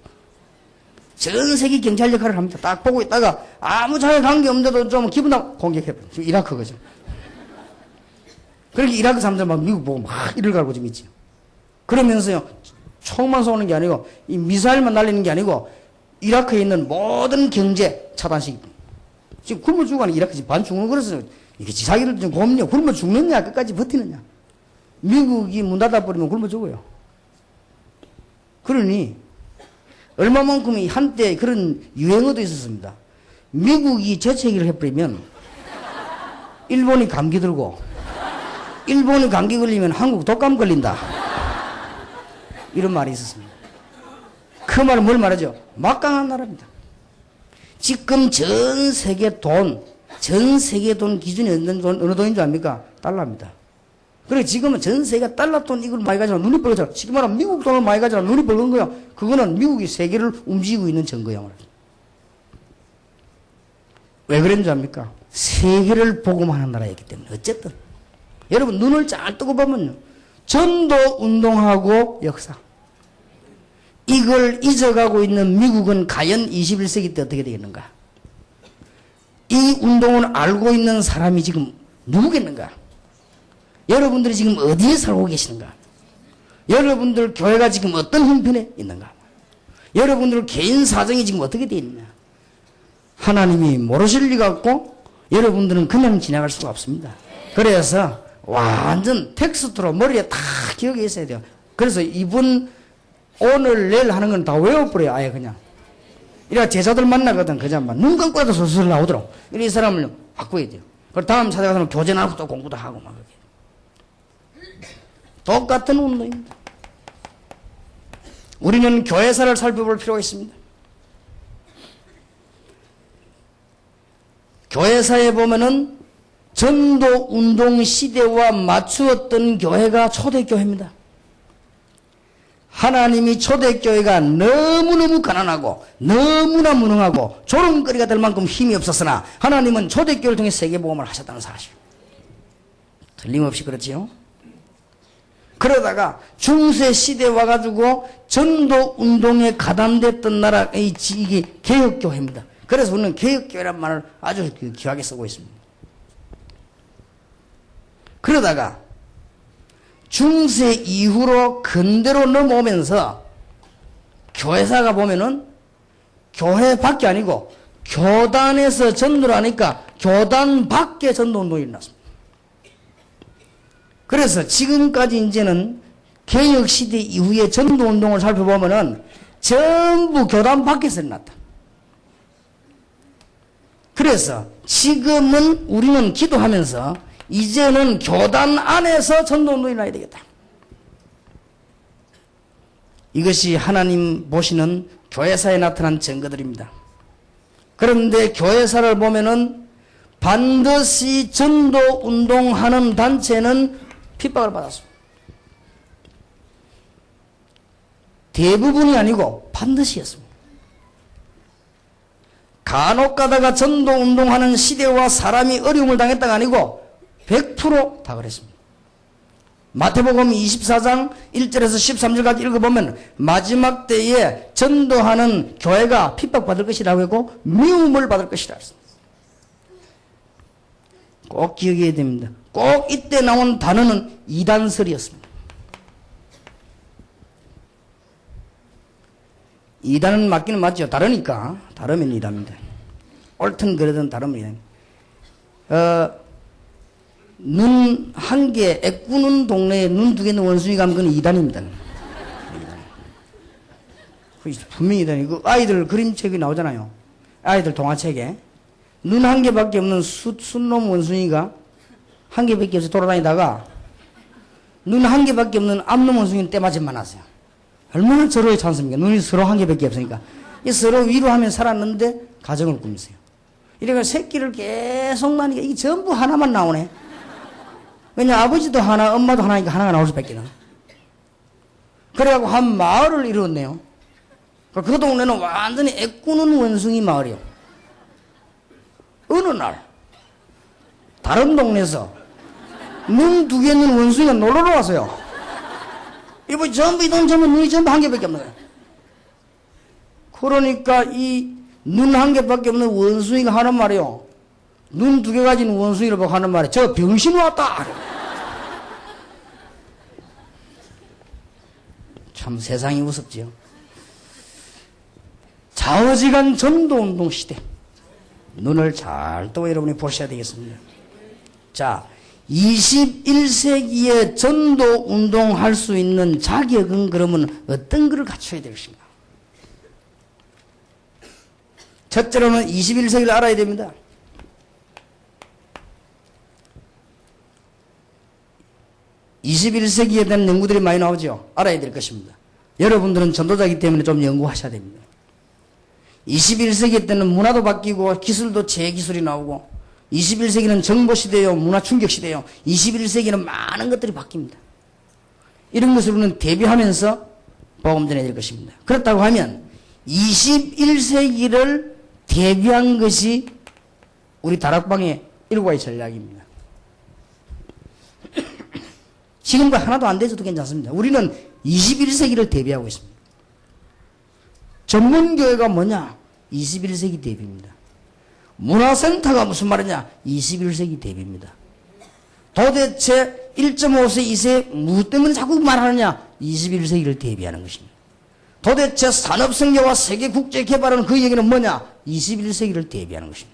전 세계 경찰 역할을 합니다. 딱 보고 있다가 아무 자에 관계 없는데도 좀 기분 나쁘고 공격해버려요. 지금 이라크 거죠. 그렇게 이라크 사람들 막 미국 보고 막 이를 갈고 좀 있지. 그러면서요, 총만 쏘는 게 아니고, 이 미사일만 날리는 게 아니고, 이라크에 있는 모든 경제 차단시킵니다. 지금 굶어 죽어가는 이라크 지금 반 죽는 거라서, 이게 지사기를 좀 고민해요. 굶어 죽느냐, 끝까지 버티느냐. 미국이 문 닫아버리면 굶어 죽어요. 그러니, 얼마만큼이 한때 그런 유행어도 있었습니다. 미국이 재채기를 해버리면, 일본이 감기 들고, 일본이 감기 걸리면 한국 독감 걸린다. 이런 말이 있었습니다. 그 말은 뭘 말하죠? 막강한 나라입니다. 지금 전 세계 돈 기준이 어느 돈인 줄 압니까? 달러입니다. 그리고 지금은 전 세계가 달러 돈 이걸 많이 가지고 눈이 벌어져. 지금 말하면 미국 돈을 많이 가지고 눈이 벌건 거예요. 그거는 미국이 세계를 움직이고 있는 증거예요. 왜 그런지 압니까? 세계를 복음하는 나라이기 때문에. 어쨌든. 여러분 눈을 잘 뜨고 보면요. 전도 운동하고 역사. 이걸 잊어가고 있는 미국은 과연 21세기 때 어떻게 되겠는가? 이 운동을 알고 있는 사람이 지금 누구겠는가? 여러분들이 지금 어디에 살고 계시는가? 여러분들 교회가 지금 어떤 형편에 있는가? 여러분들 개인 사정이 지금 어떻게 되어 있느냐? 하나님이 모르실 리가 없고 여러분들은 그냥 지나갈 수가 없습니다. 그래서 완전 텍스트로 머리에 다 기억이 있어야 돼요. 그래서 이분 오늘 내일 하는 건 다 외워버려요. 아예 그냥. 이래 제자들 만나거든. 그냥 눈 감고라도 솔솔 나오더라고. 이 사람을 바꿔야 돼요. 그리고 다음 찾아가서 교제하고 또 공부도 하고 막 그렇게. 똑같은 운동입니다. 우리는 교회사를 살펴볼 필요가 있습니다. 교회사에 보면은 전도 운동 시대와 맞추었던 교회가 초대교회입니다. 하나님이 초대교회가 너무너무 가난하고 너무나 무능하고 조롱거리가 될 만큼 힘이 없었으나 하나님은 초대교회를 통해 세계복음을 하셨다는 사실. 틀림없이 그렇지요. 그러다가 중세시대에 와가지고 전도운동에 가담됐던 나라의 이게 개혁교회입니다. 그래서 우리는 개혁교회란 말을 아주 귀하게 쓰고 있습니다. 그러다가 중세 이후로 근대로 넘어오면서 교회사가 보면은 교회 밖이 아니고 교단에서 전도를 하니까 교단 밖에 전도운동이 일어났습니다. 그래서 지금까지 이제는 개혁시대 이후의 전도운동을 살펴보면은 전부 교단 밖에서 일어났다. 그래서 지금은 우리는 기도하면서 이제는 교단 안에서 전도운동이 나야 되겠다. 이것이 하나님 보시는 교회사에 나타난 증거들입니다. 그런데 교회사를 보면은 반드시 전도운동하는 단체는 핍박을 받았습니다. 대부분이 아니고 반드시였습니다. 간혹 가다가 전도운동하는 시대와 사람이 어려움을 당했다가 아니고 100% 그랬습니다. 마태복음 24장 1절에서 13절까지 읽어보면 마지막 때에 전도하는 교회가 핍박받을 것이라고 했고 미움을 받을 것이라고 했습니다. 꼭 기억해야 됩니다. 꼭 이때 나온 단어는 이단설이었습니다. 이단은 맞기는 맞죠. 다르니까. 다르면 이단입니다. 옳든 그러든 다르면 이단입니다. 눈 한 개, 애꾸는 동네에 눈 두 개 있는 원숭이가 하면 그건 이단입니다. 분명히 이단이고, 아이들 그림책이 나오잖아요. 아이들 동화책에. 눈 한 개밖에 없는 순놈 원숭이가 한 개밖에 없어 돌아다니다가 눈 한 개밖에 없는 암놈 원숭이는 때맞음만 하세요. 얼마나 서로의 찬스입니까? 눈이 서로 한 개밖에 없으니까. 이 서로 위로하면 살았는데 가정을 꾸미세요. 이래가 새끼를 계속 나니까 이게 전부 하나만 나오네. 왜냐, 아버지도 하나, 엄마도 하나니까 하나가 나올 수밖에 없나. 그래갖고 한 마을을 이루었네요. 그 동네는 완전히 애꾸는 원숭이 마을이요. 어느 날, 다른 동네에서 눈 두 개 있는 원숭이가 놀러 왔어요. 이거 전부 이 돈 전부 눈이 전부 한 개밖에 없는 거예요. 그러니까 이 눈 한 개밖에 없는 원숭이가 하는 말이요. 눈 두 개 가진 원숭이를 보고 하는 말이 저 병신 왔다. 참 세상이 무섭지요. 좌우지간 전도운동 시대. 눈을 잘 떠 여러분이 보셔야 되겠습니다. 자, 21세기에 전도운동 할 수 있는 자격은 그러면 어떤 것을 갖춰야 될 것인가? 첫째로는 21세기를 알아야 됩니다. 21세기에 대한 연구들이 많이 나오죠. 알아야 될 것입니다. 여러분들은 전도자이기 때문에 좀 연구하셔야 됩니다. 21세기 때는 문화도 바뀌고 기술도 재기술이 나오고 21세기는 정보시대요. 문화충격시대요. 21세기는 많은 것들이 바뀝니다. 이런 것을 우리는 대비하면서 복음 전해야 될 것입니다. 그렇다고 하면 21세기를 대비한 것이 우리 다락방의 일과의 전략입니다. 지금과 하나도 안 돼서도 괜찮습니다. 우리는 21세기를 대비하고 있습니다. 전문교회가 뭐냐? 21세기 대비입니다. 문화센터가 무슨 말이냐? 21세기 대비입니다. 도대체 1.5세, 2세 무엇 때문에 자꾸 말하느냐? 21세기를 대비하는 것입니다. 도대체 산업성교와 세계국제개발은 그 얘기는 뭐냐? 21세기를 대비하는 것입니다.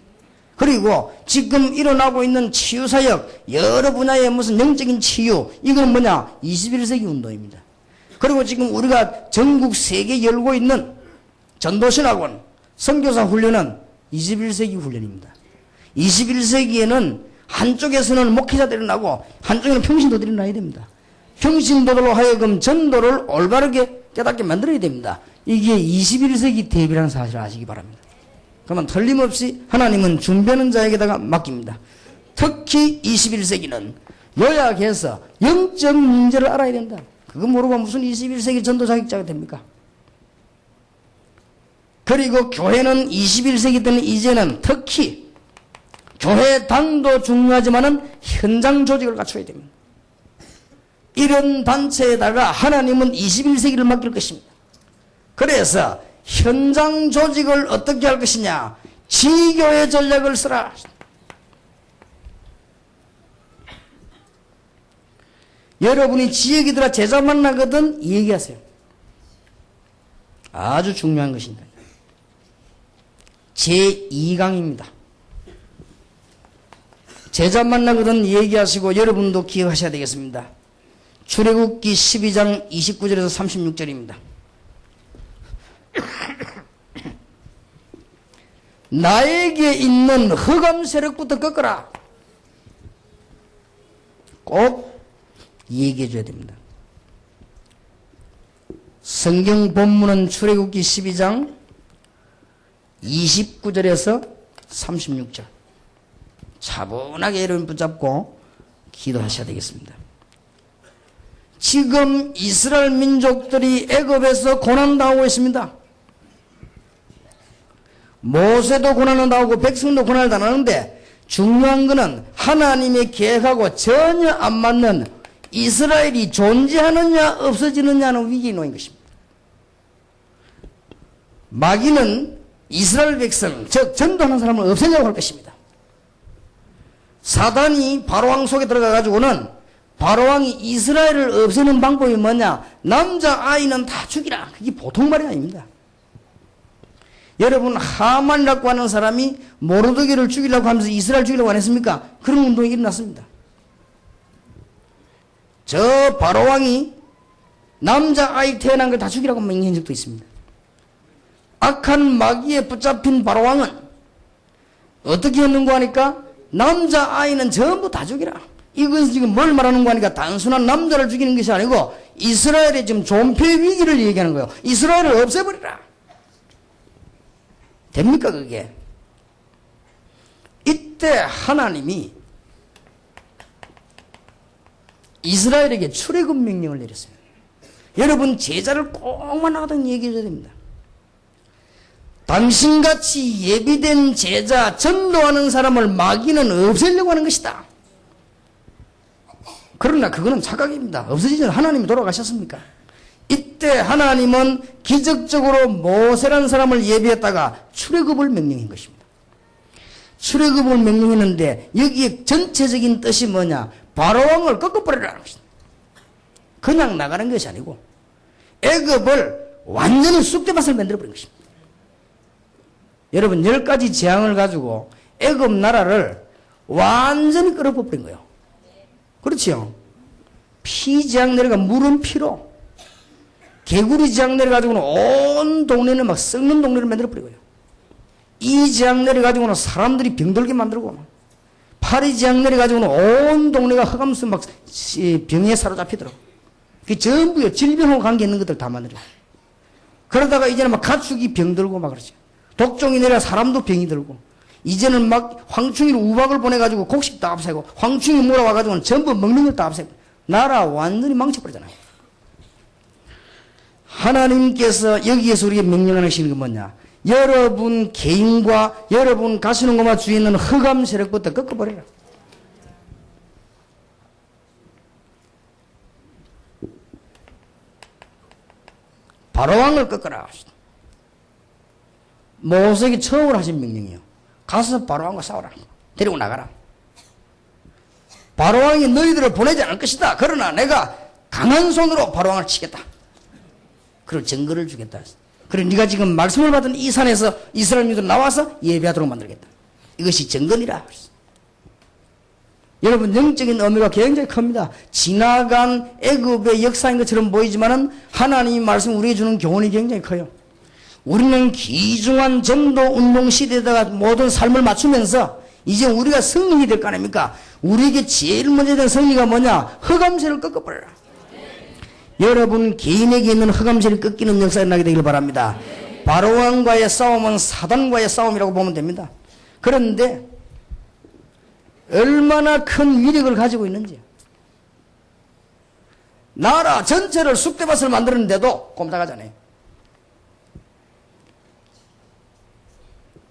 그리고 지금 일어나고 있는 치유사역, 여러 분야의 무슨 영적인 치유, 이건 뭐냐? 21세기 운동입니다. 그리고 지금 우리가 전국 세계에 열고 있는 전도신학원, 선교사 훈련은 21세기 훈련입니다. 21세기에는 한쪽에서는 목회자들이 나고 한쪽에는 평신도들이 나야 됩니다. 평신도들로 하여금 전도를 올바르게 깨닫게 만들어야 됩니다. 이게 21세기 대비라는 사실을 아시기 바랍니다. 그러면 틀림없이 하나님은 준비하는 자에게다가 맡깁니다. 특히 21세기는 요약해서 영적 문제를 알아야 된다. 그거 모르고 무슨 21세기 전도 자격자가 됩니까? 그리고 교회는 21세기 때는 이제는 특히 교회 당도 중요하지만은 현장 조직을 갖춰야 됩니다. 이런 단체에다가 하나님은 21세기를 맡길 것입니다. 그래서 현장 조직을 어떻게 할 것이냐? 지교의 전략을 쓰라. 여러분이 지역이더라 제자 만나거든 얘기하세요. 아주 중요한 것입니다. 제2강입니다. 제자 만나거든 얘기하시고 여러분도 기억하셔야 되겠습니다. 출애굽기 12장 29절에서 36절입니다. 나에게 있는 흑암 세력부터 꺾어라. 꼭 얘기해 줘야 됩니다. 성경 본문은 출애굽기 12장 29절에서 36절. 차분하게 여러분 붙잡고 기도하셔야 되겠습니다. 지금 이스라엘 민족들이 애굽에서 고난당하고 있습니다. 모세도 고난을 당하고 백성도 고난을 당하는데 중요한 것은 하나님의 계획하고 전혀 안 맞는 이스라엘이 존재하느냐 없어지느냐는 위기에 놓인 것입니다. 마귀는 이스라엘 백성, 즉 전도하는 사람을 없애려고 할 것입니다. 사단이 바로왕 속에 들어가가지고는 바로왕이 이스라엘을 없애는 방법이 뭐냐? 남자아이는 다 죽이라. 그게 보통 말이 아닙니다. 여러분, 하만이라고 하는 사람이 모르드게를 죽이려고 하면서 이스라엘 죽이려고 안 했습니까? 그런 운동이 일어났습니다. 저 바로왕이 남자아이 태어난 걸 다 죽이라고 명령한 적도 있습니다. 악한 마귀에 붙잡힌 바로왕은 어떻게 했는가 하니까 남자아이는 전부 다 죽이라. 이것은 지금 뭘 말하는가 하니까 단순한 남자를 죽이는 것이 아니고 이스라엘의 지금 존폐 위기를 얘기하는 거예요. 이스라엘을 없애버리라. 됩니까 그게? 이때 하나님이 이스라엘에게 출애굽 명령을 내렸어요. 여러분 제자를 꼭 만나거든 얘기해 줘야 됩니다. 당신같이 예비된 제자, 전도하는 사람을 마귀는 없애려고 하는 것이다. 그러나 그거는 착각입니다. 없어지지 않아. 하나님이 돌아가셨습니까? 이때 하나님은 기적적으로 모세라는 사람을 예비했다가 출애굽을 명령한 것입니다. 출애굽을 명령했는데 여기에 전체적인 뜻이 뭐냐? 바로왕을 꺾어버리라는 것입니다. 그냥 나가는 것이 아니고 애굽을 완전히 쑥대밭을 만들어버린 것입니다. 여러분 10가지 재앙을 가지고 애굽 나라를 완전히 끌어버린 거예요. 그렇지요? 피 재앙 내려가 물은 피로, 개구리 재앙 내려가지고는 온 동네는 막 썩는 동네를 만들어버리고요. 이 재앙 내려가지고는 사람들이 병들게 만들고, 파리 재앙 내려가지고는 온 동네가 흑암수 막 병에 사로잡히더라고. 그 전부 질병하고 관계 있는 것들 다 만들어요. 그러다가 이제는 막 가축이 병들고 막 그러죠. 독종이 내려 사람도 병이 들고, 이제는 막 황충이로 우박을 보내가지고 곡식 다 없애고, 황충이 몰아와가지고는 전부 먹는 걸 다 없애고, 나라 완전히 망쳐버리잖아요. 하나님께서 여기에서 우리에게 명령하시는 게 뭐냐? 여러분 개인과 여러분 가시는 곳마다 주위에 있는 흑암 세력부터 꺾어버려라. 바로왕을 꺾어라. 모세에게 처음으로 하신 명령이에요. 가서 바로왕과 싸우라. 데리고 나가라. 바로왕이 너희들을 보내지 않을 것이다. 그러나 내가 강한 손으로 바로왕을 치겠다. 그리고 증거를 주겠다. 그리고 네가 지금 말씀을 받은 이 산에서 이스라엘 민족들 나와서 예배하도록 만들겠다. 이것이 증거니라. 여러분 영적인 의미가 굉장히 큽니다. 지나간 애굽의 역사인 것처럼 보이지만은 하나님의 말씀 우리에게 주는 교훈이 굉장히 커요. 우리는 귀중한 전도 운동 시대에다가 모든 삶을 맞추면서 이제 우리가 승리가 될 거 아닙니까? 우리에게 제일 먼저 된 승리가 뭐냐? 흑암세를 꺾어버려라. 여러분 개인에게 있는 흑암세력이 꺾이는 역사가 나게 되길 바랍니다. 바로왕과의 싸움은 사단과의 싸움이라고 보면 됩니다. 그런데 얼마나 큰 위력을 가지고 있는지, 나라 전체를 쑥대밭을 만들었는데도 꼼짝하잖아요.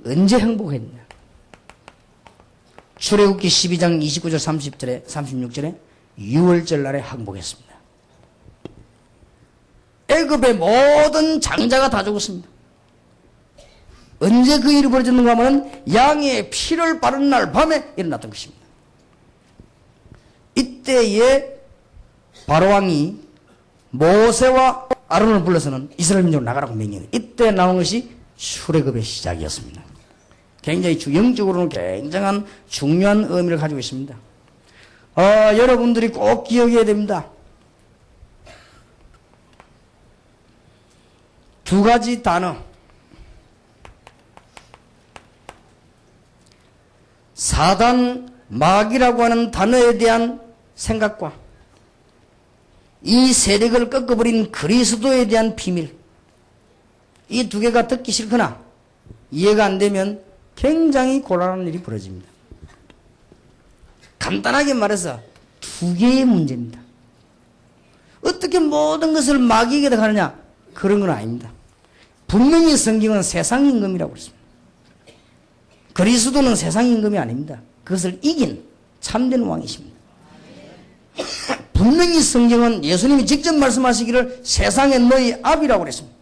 언제 행복했냐? 출애굽기 12장 29절 30절에 36절에 6월절 날에 항복했습니다. 애굽의 모든 장자가 다 죽었습니다. 언제 그 일이 벌어졌는가 하면 양의 피를 바른 날 밤에 일어났던 것입니다. 이때에 바로왕이 모세와 아론을 불러서는 이스라엘 민족을 나가라고 명령해요. 이때 나온 것이 출애굽의 시작이었습니다. 굉장히 영적으로는 굉장한 중요한 의미를 가지고 있습니다. 여러분들이 꼭 기억해야 됩니다. 두 가지 단어, 사단, 마귀라고 하는 단어에 대한 생각과 이 세력을 꺾어버린 그리스도에 대한 비밀, 이 두 개가 듣기 싫거나 이해가 안 되면 굉장히 곤란한 일이 벌어집니다. 간단하게 말해서 두 개의 문제입니다. 어떻게 모든 것을 마귀에게 가느냐? 그런 건 아닙니다. 분명히 성경은 세상 임금이라고 그랬습니다. 그리스도는 세상 임금이 아닙니다. 그것을 이긴 참된 왕이십니다. 분명히 성경은 예수님이 직접 말씀하시기를 세상의 너희 압이라고 그랬습니다.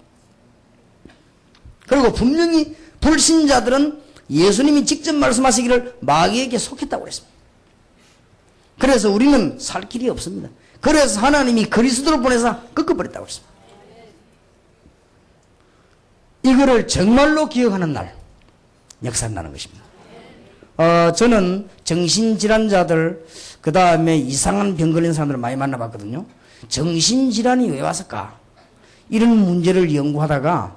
그리고 분명히 불신자들은 예수님이 직접 말씀하시기를 마귀에게 속했다고 그랬습니다. 그래서 우리는 살 길이 없습니다. 그래서 하나님이 그리스도를 보내서 꺾어버렸다고 그랬습니다. 이거를 정말로 기억하는 날, 역사가 나는 것입니다. 저는 정신질환자들, 그 다음에 이상한 병 걸린 사람들을 많이 만나봤거든요. 정신질환이 왜 왔을까? 이런 문제를 연구하다가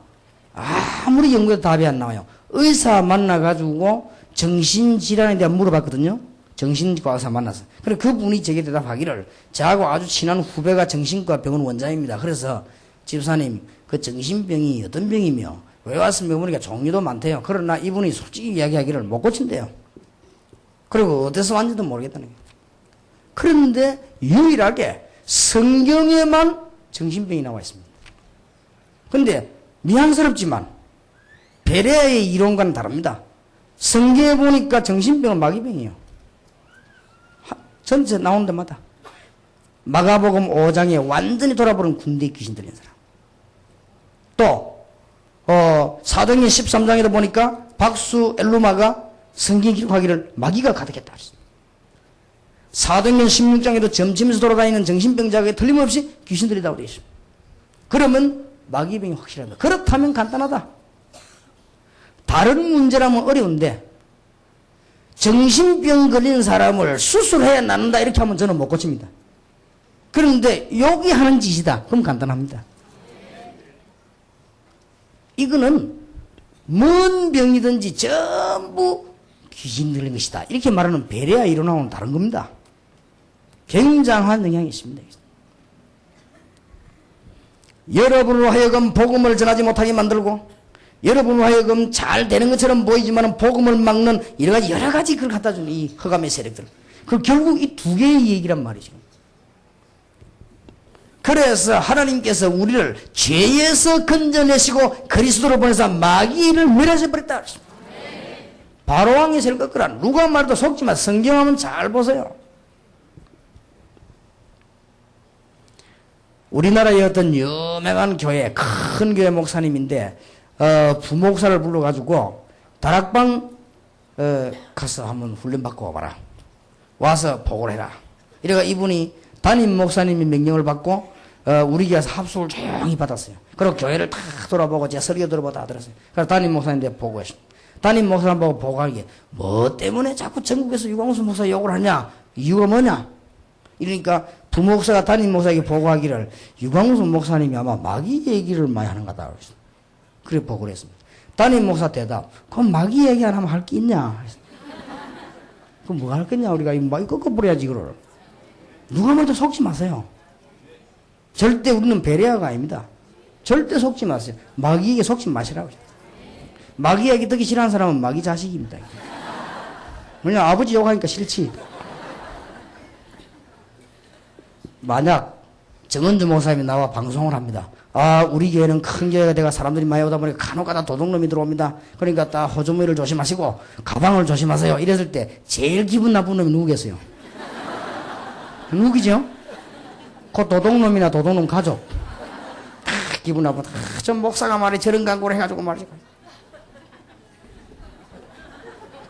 아무리 연구해도 답이 안 나와요. 의사 만나가지고 정신질환에 대한 물어봤거든요. 정신과 의사 만나서. 그래 그분이 제게 대답하기를, 저하고 아주 친한 후배가 정신과 병원 원장입니다. 그래서 집사님, 그 정신병이 어떤 병이며 왜 왔으면 보니까 종류도 많대요. 그러나 이분이 솔직히 이야기하기를 못 고친대요. 그리고 어디서 왔는지도 모르겠다는 거예요. 그런데 유일하게 성경에만 정신병이 나와 있습니다. 근데 미안스럽지만 베레아의 이론과는 다릅니다. 성경에 보니까 정신병은 마귀병이에요. 전체 나오는 데마다. 마가복음 5장에 완전히 돌아버린 군대에 귀신 들린 사람. 또 사도행전 13장에도 보니까 박수 엘루마가 성경 기록하기를 마귀가 가득했다. 사도행전 16장에도 점치면서 돌아다니는 정신병자가 틀림없이 귀신 들리다고 되어 있습니다. 그러면 마귀병이 확실하다. 그렇다면 간단하다. 다른 문제라면 어려운데 정신병 걸린 사람을 수술해야 낫는다 이렇게 하면 저는 못 고칩니다. 그런데 여기 하는 짓이다. 그럼 간단합니다. 이거는 뭔 병이든지 전부 귀신 들린 것이다. 이렇게 말하는 베레아 이론하고는 다른 겁니다. 굉장한 영향이 있습니다. 여러분으로 하여금 복음을 전하지 못하게 만들고 여러분으로 하여금 잘 되는 것처럼 보이지만 복음을 막는 여러 가지 그걸 갖다 주는 이 흑암의 세력들. 그 결국 이 두 개의 얘기란 말이죠. 그래서 하나님께서 우리를 죄에서 건져내시고 그리스도로 보내서 마귀를 멸하셔버렸다. 바로왕의 세를 꺾으라. 누가 말해도 속지만 성경하면 잘 보세요. 우리나라의 어떤 유명한 교회, 큰 교회 목사님인데 부목사를 불러가지고 다락방 가서 한번 훈련받고 와봐라. 와서 보고를 해라. 이래가 이분이 담임 목사님이 명령을 받고 우리 교회에서 합숙을 조용히 받았어요. 그리고 교회를 다 돌아보고 제가 설교 들어보고 다 들었어요. 그래서 담임 목사님한테 보고했습니다. 담임 목사님 보고 보고하기에 뭐 때문에 자꾸 전국에서 유광수 목사 욕을 하냐? 이유가 뭐냐? 이러니까 부목사가 담임 목사에게 보고하기를 유광수 목사님이 아마 마귀 얘기를 많이 하는 거다. 그래 보고를 했습니다. 담임 목사 대답, 그럼 마귀 얘기 안 하면 할 게 있냐? 그럼 뭐 할 거냐? 우리가 이 마귀 꺾어버려야지, 이거를. 누가 말도 속지 마세요. 절대 우리는 베레아가 아닙니다. 절대 속지 마세요. 마귀에게 속지 마시라고. 마귀에게 듣기 싫어하는 사람은 마귀 자식입니다. 왜냐 아버지 욕하니까 싫지. 만약 정은주 목사님이 나와 방송을 합니다. 아, 우리 교회는 큰 교회가 돼가 사람들이 많이 오다 보니까 간혹가다 도둑놈이 들어옵니다. 그러니까 딱 호주머니를 조심하시고 가방을 조심하세요. 이랬을 때 제일 기분 나쁜 놈이 누구겠어요? 누구죠? 그 도둑놈이나 도둑놈 가족. 기분 나쁘다. 저 목사가 말이 저런 광고를 해가지고 말이지.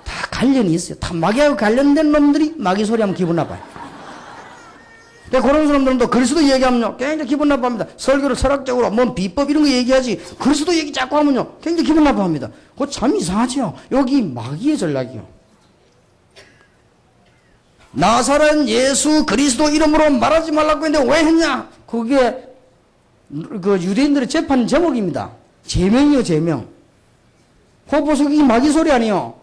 다 관련이 있어요. 다 마귀하고 관련된 놈들이 마귀 소리하면 기분 나빠요. 근데 그런 사람들은 또 그리스도 얘기하면요 굉장히 기분 나빠합니다. 설교를 철학적으로 뭔 비법 이런 거 얘기하지 그리스도 얘기 자꾸 하면요 굉장히 기분 나빠합니다. 그거 참 이상하죠. 여기 마귀의 전략이요. 나사렛 예수 그리스도 이름으로 말하지 말라고 했는데 왜 했냐? 그게 그 유대인들의 재판 제목입니다. 제명이요 제명. 그거 보세요. 이게 마귀 소리 아니요.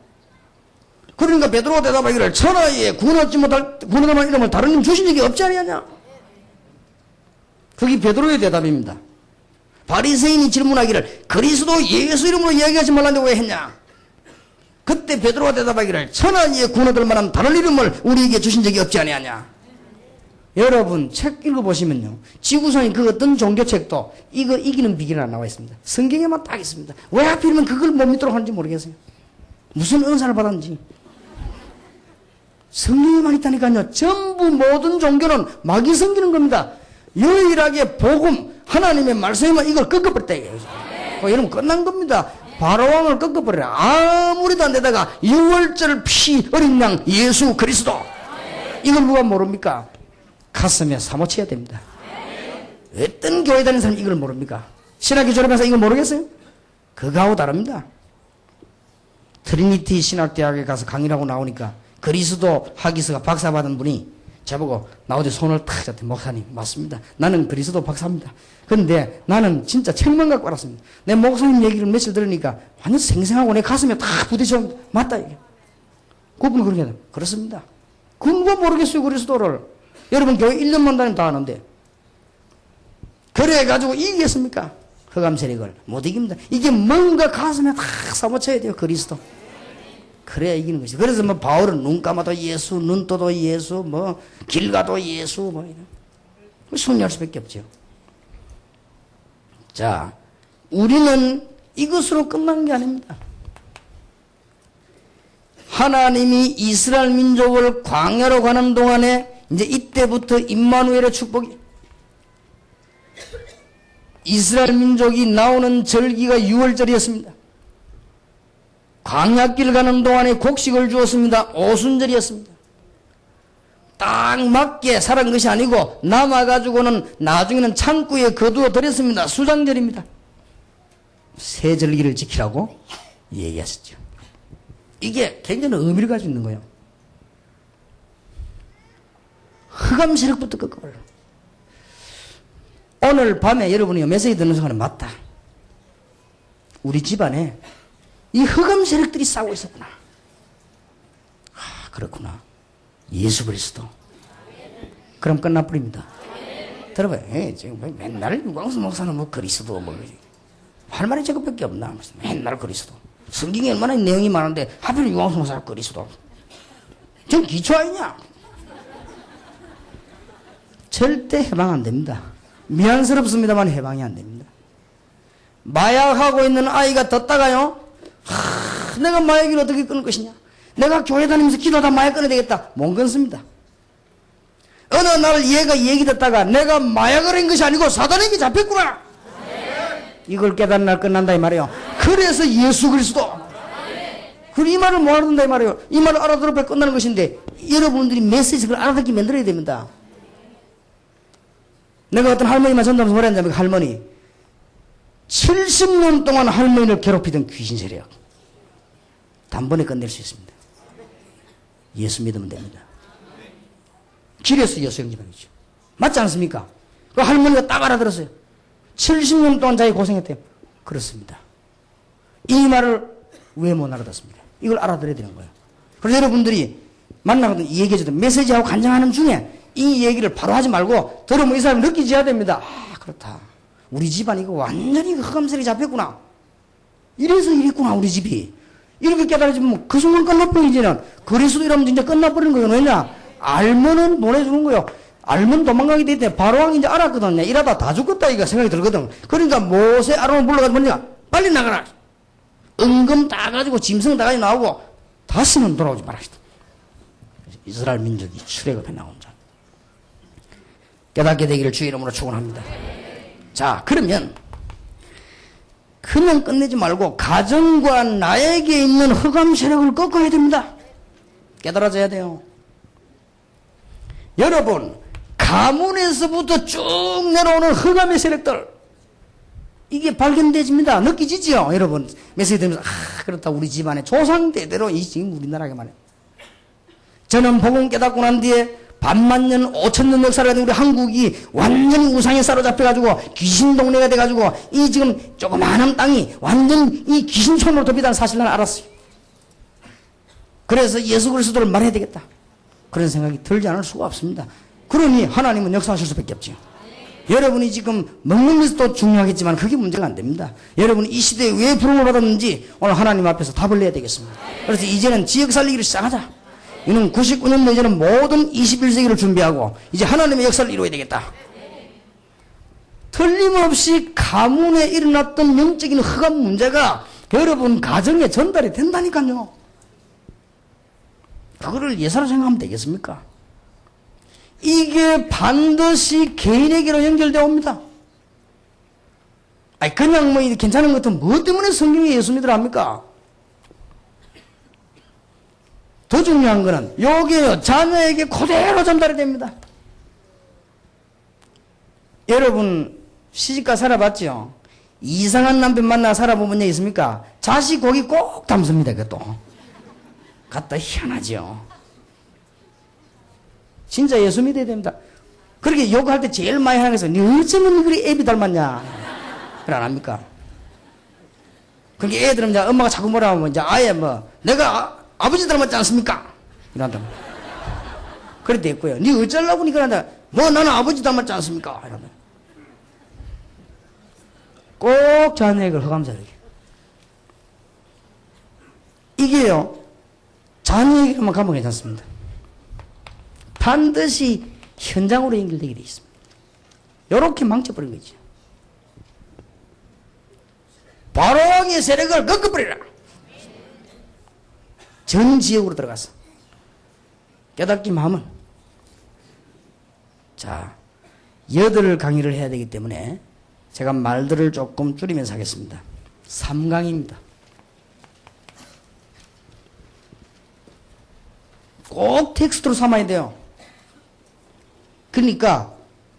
그러니까 베드로가 대답하기를 천하에 구원하지 못할 구원할 이름을 다른 님 주신 적이 없지 아니하냐. 그게 베드로의 대답입니다. 바리새인이 질문하기를 그리스도 예수 이름으로 이야기하지 말라는데 왜 했냐. 그때 베드로가 대답하기를 천하에 구원할 만한 다른 이름을 우리에게 주신 적이 없지 아니하냐. 여러분 책 읽어보시면요 지구상의 그 어떤 종교책도 이거 이기는 비결이 안 나와 있습니다. 성경에만 딱 있습니다. 왜 하필이면 그걸 못 믿도록 하는지 모르겠어요. 무슨 은사를 받았는지. 성경에만 있다니까요. 전부 모든 종교는 마귀 섬기는 겁니다. 유일하게 복음 하나님의 말씀에만 이걸 꺾어버렸다 이거예요. 여러분 끝난 겁니다. 바로왕을 꺾어버려라. 아무리도 안 되다가 6월절 피 어린 양 예수 그리스도 이걸 누가 모릅니까? 가슴에 사모쳐야 됩니다. 어떤 교회 다니는 사람이 이걸 모릅니까? 신학교 졸업해서 이걸 모르겠어요? 그거하고 다릅니다. 트리니티 신학대학에 가서 강의를 하고 나오니까 그리스도 학위서가 박사 받은 분이 저보고 나오지 손을 탁 잡대. 목사님 맞습니다. 나는 그리스도 박사입니다. 그런데 나는 진짜 책만 갖고 알았습니다. 내 목사님 얘기를 며칠 들으니까 완전 생생하고 내 가슴에 탁 부딪혀 맞다 이게. 그분은 그렇게 해요. 그렇습니다. 그건 뭐 모르겠어요 그리스도를. 여러분 교회 1년만 다니면 다 아는데 그래가지고 이기겠습니까? 흑암 세력을 못 이깁니다. 이게 뭔가 가슴에 탁 사모쳐야 돼요 그리스도. 그래야 이기는 것이죠. 그래서 뭐 바울은 눈 감아도 예수, 눈 떠도 예수, 뭐 길 가도 예수, 뭐 이런 승리할 수밖에 없죠. 자, 우리는 이것으로 끝난 게 아닙니다. 하나님이 이스라엘 민족을 광야로 가는 동안에 이제 이때부터 임마누엘의 축복이 이스라엘 민족이 나오는 절기가 6월절이었습니다. 광야길 가는 동안에 곡식을 주었습니다. 오순절이었습니다. 딱 맞게 살은 것이 아니고 남아가지고는 나중에는 창고에 거두어 드렸습니다. 수장절입니다. 세 절기를 지키라고 얘기하셨죠. 이게 굉장히 의미를 가지고 있는 거예요. 흑암 세력부터 꺾어버려. 오늘 밤에 여러분이 메시지 듣는 순간에 맞다. 우리 집안에 이 흑암 세력들이 싸우고 있었구나. 아, 그렇구나. 예수 그리스도. 그럼 끝나버립니다. 들어봐요. 지금 맨날 유광수 목사는 뭐 그리스도 뭐 할 말이 저것밖에 없나. 맨날 그리스도. 성경에 얼마나 내용이 많은데 하필 유광수 목사가 그리스도. 전 기초 아니냐. 절대 해방 안 됩니다. 미안스럽습니다만 해방이 안 됩니다. 마약하고 있는 아이가 뒀다가요. 내가 마약을 어떻게 끊을 것이냐. 내가 교회 다니면서 기도하다 마약 끊어야 되겠다. 못 끊습니다. 어느 날 얘가 얘기 듣다가 내가 마약을 한 것이 아니고 사단에게 잡혔구나. 이걸 깨닫는 날 끝난다 이 말이에요. 그래서 예수 그리스도. 그리고 이 말을 못 알아듣는다 이 말이에요. 이 말을 알아들어야 끝나는 것인데 여러분들이 메시지를 알아듣게 만들어야 됩니다. 내가 어떤 할머니만 전담해서 뭐라 했냐면 할머니 70년 동안 할머니를 괴롭히던 귀신 세력 단번에 끝낼 수 있습니다. 예수 믿으면 됩니다. 길에서 예수 영접하겠죠. 맞지 않습니까? 그 할머니가 딱 알아들었어요. 70년 동안 자기 고생했대요. 그렇습니다. 이 말을 왜 못 알아듣습니까? 이걸 알아들어야 되는 거예요. 그래서 여러분들이 만나거든 얘기해줘도 메시지하고 간증하는 중에 이 얘기를 바로 하지 말고 들으면 이 사람이 느끼져야 됩니다. 아, 그렇다. 우리 집안 이거 완전히 흑암색이 잡혔구나. 이래서 이랬구나, 우리 집이. 이렇게 깨달아지면 그 순간 끝나버리는 이제는. 그리스도 이러면 진짜 끝나버리는 거예요. 왜냐? 알면은 보내주는 거예요. 알면 도망가게 되때 바로왕이 이제 알았거든요. 이러다 다 죽겠다, 이거 생각이 들거든. 그러니까 모세 아론을 불러가지고 뭐냐? 빨리 나가라. 은금 다 가지고 짐승 다 가지고 나오고 다시는 돌아오지 말아시다. 이스라엘 민족이 출애굽해 나온 자. 깨닫게 되기를 주의 이름으로 축원합니다. 자, 그러면 그냥 끝내지 말고 가정과 나에게 있는 흑암 세력을 꺾어야 됩니다. 깨달아져야 돼요. 여러분, 가문에서부터 쭉 내려오는 흑암의 세력들, 이게 발견되집니다. 느끼지죠? 여러분, 메시지 들으면서, 아, 그렇다. 우리 집안에 조상대대로 이 지금 우리나라에만 해. 저는 복음 깨닫고 난 뒤에 반만년, 5천년 역사를 가진 우리 한국이 완전히 우상에 사로잡혀가지고 귀신 동네가 돼가지고 이 지금 조그마한 땅이 완전 이 귀신촌으로 덮이다는 사실을 난 알았어요. 그래서 예수 그리스도를 말해야 되겠다. 그런 생각이 들지 않을 수가 없습니다. 그러니 하나님은 역사하실 수밖에 없죠. 여러분이 지금 먹는 것도 중요하겠지만 그게 문제가 안 됩니다. 여러분이 이 시대에 왜 부름을 받았는지 오늘 하나님 앞에서 답을 내야 되겠습니다. 그래서 이제는 지역 살리기를 시작하자. 이는 99년도 이제는 모든 21세기를 준비하고 이제 하나님의 역사를 이루어야 되겠다. 틀림없이 가문에 일어났던 영적인 흑암 문제가 여러분 가정에 전달이 된다니까요. 그거를 예사로 생각하면 되겠습니까? 이게 반드시 개인에게로 연결되어 옵니다. 아니, 그냥 뭐 괜찮은 것 같으면 뭐 때문에 성경에 예수 믿으라 합니까? 더 중요한 거는 요게요, 자녀에게 그대로 전달이 됩니다. 여러분 시집가 살아봤죠? 이상한 남편 만나 살아보면 적 있습니까? 자식 고기 꼭 담습니다. 그것도 갖다 희한하죠. 진짜 예수 믿어야 됩니다. 그렇게 욕할 때 제일 많이 하는 것은 니 어쩌면 그리 애비 닮았냐? 그래 안 합니까? 그렇게 애들은 이제 엄마가 자꾸 뭐라 하면 이제 아예 뭐 내가 아버지 닮았지 않습니까? 이런다. 그래 됐고요. 니 어쩌려고 니 그런다. 뭐 나는 아버지 닮았지 않습니까? 이런다. 꼭 자녀에게 허감사를. 이게요, 자녀에게만 가면 괜찮습니다. 반드시 현장으로 연결되게 되어 있습니다. 이렇게 망쳐버린 거죠. 바로왕의 세력을 꺾어버리라. 전 지역으로 들어가서 깨닫기만 하면, 자, 8강의를 해야 되기 때문에 제가 말들을 조금 줄이면서 하겠습니다. 3강입니다. 꼭 텍스트로 삼아야 돼요. 그러니까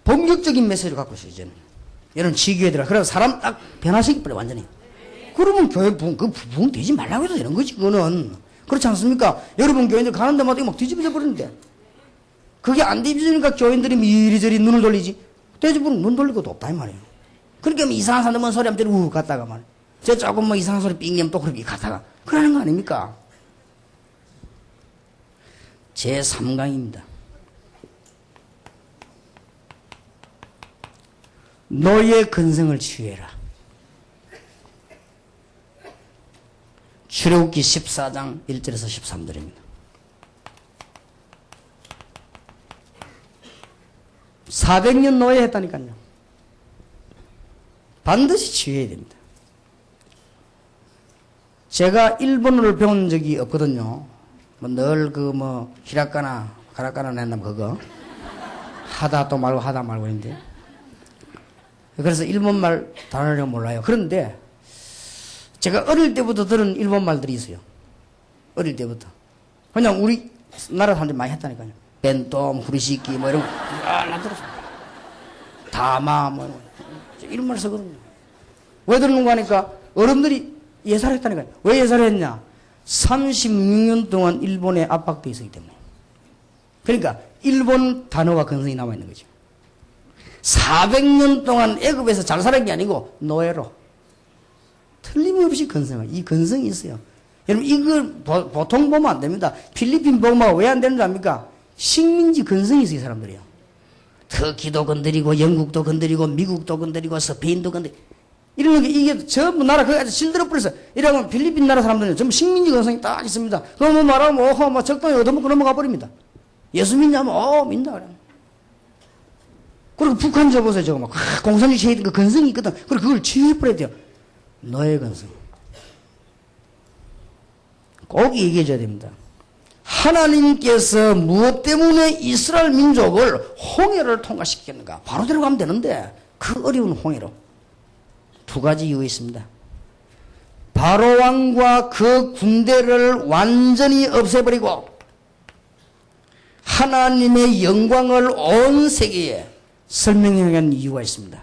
본격적인 메시지를 갖고 있어요. 이제는 이런 지교회들아. 그래서 사람 딱 변화시켜버려 완전히. 그러면 교회 부흥 되지 말라고 해도 되는 거지. 그거는 그렇지 않습니까? 여러분 교인들 가는 데마다 막 뒤집어져 버리는데, 그게 안 뒤집어지니까 교인들이 이리저리 눈을 돌리지. 뒤집으면 눈 돌릴 것도 없다 이 말이에요. 그러니까 뭐 이상한 사람들만 소리 하면 우욱 갔다가 말이에요. 저 조금 뭐 이상한 소리 삥내면 또 그렇게 갔다가 그러는 거 아닙니까? 제 3강입니다. 너의 근성을 치유해라. 출애굽기 14장 1절에서 13절입니다. 400년 노예했다니까요. 반드시 치유해야 됩니다. 제가 일본어를 배운 적이 없거든요. 늘 히라카나 가라카나 낸다면 그거 하다 또 말고 하다 말고 있는데, 그래서 일본말 단어를 몰라요. 그런데 제가 어릴 때부터 들은 일본 말들이 있어요. 어릴 때부터. 그냥 우리 나라 사람들이 많이 했다니까요. 벤톰, 후리시키 뭐 이런 거 나 들었어요. 다마 뭐 이런 말 쓰거든요. 왜 들었는가 하니까 어른들이 예사를 했다니까요. 왜 예사를 했냐? 36년 동안 일본에 압박되어 있었기 때문에. 그러니까 일본 단어와 근성이 남아있는 거죠. 400년 동안 애굽에서 잘 살은 게 아니고 노예로. 틀림없이 근성을, 이 근성이 있어요. 여러분 이걸 보통 보면 안 됩니다. 필리핀 보면 왜 안 되는 줄 압니까? 식민지 근성이 있어요, 이 사람들이요. 터키도 건드리고 영국도 건드리고 미국도 건드리고 스페인도 건드리고 이런 게 이게 전부 나라 거기까지 실들어 버렸어. 이러면 필리핀 나라 사람들은 전부 식민지 근성이 딱 있습니다. 그러면 말하면 오호 뭐 적당히 얻어먹고 넘어가 버립니다. 예수 믿냐면 믿는다 그래. 그리고 북한 저 보세요. 저거 막 공산주의 그 근성이 있거든. 그리고 그걸 취해버려야 돼요. 너의 근성. 꼭 얘기해줘야 됩니다. 하나님께서 무엇 때문에 이스라엘 민족을 홍해를 통과시켰는가? 바로 들어가면 되는데 그 어려운 홍해로. 두 가지 이유가 있습니다. 바로 왕과 그 군대를 완전히 없애버리고 하나님의 영광을 온 세계에 설명해야 하는 이유가 있습니다.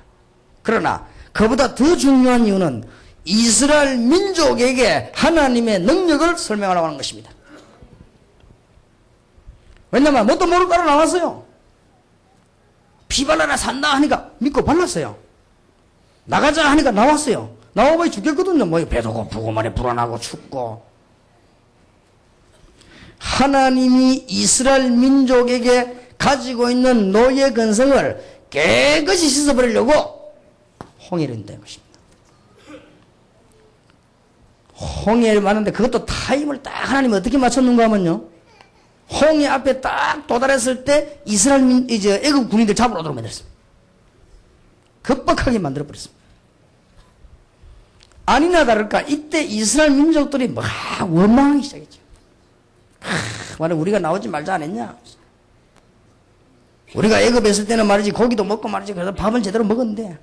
그러나 그보다 더 중요한 이유는 이스라엘 민족에게 하나님의 능력을 설명하라고 하는 것입니다. 왜냐면 뭣도 모르고 따라 나왔어요. 피 발라라 산다 하니까 믿고 발랐어요. 나가자 하니까 나왔어요. 나와봐야 죽겠거든요. 뭐 배도 고프고 말에 불안하고 춥고. 하나님이 이스라엘 민족에게 가지고 있는 노예 근성을 깨끗이 씻어버리려고 홍해를 낸 것입니다. 홍해를 맞는데 그것도 타임을 딱 하나님이 어떻게 맞췄는가 하면요. 홍해 앞에 딱 도달했을 때 이스라엘 이제 애국 군인들 잡으러 오도록 만들었습니다. 급박하게 만들어버렸습니다. 아니나 다를까 이때 이스라엘 민족들이 막 원망하기 시작했죠. 말해 우리가 나오지 말자 안 했냐. 우리가 애굽에 있을 때는 말이지 고기도 먹고 말이지 그래서 밥은 제대로 먹었는데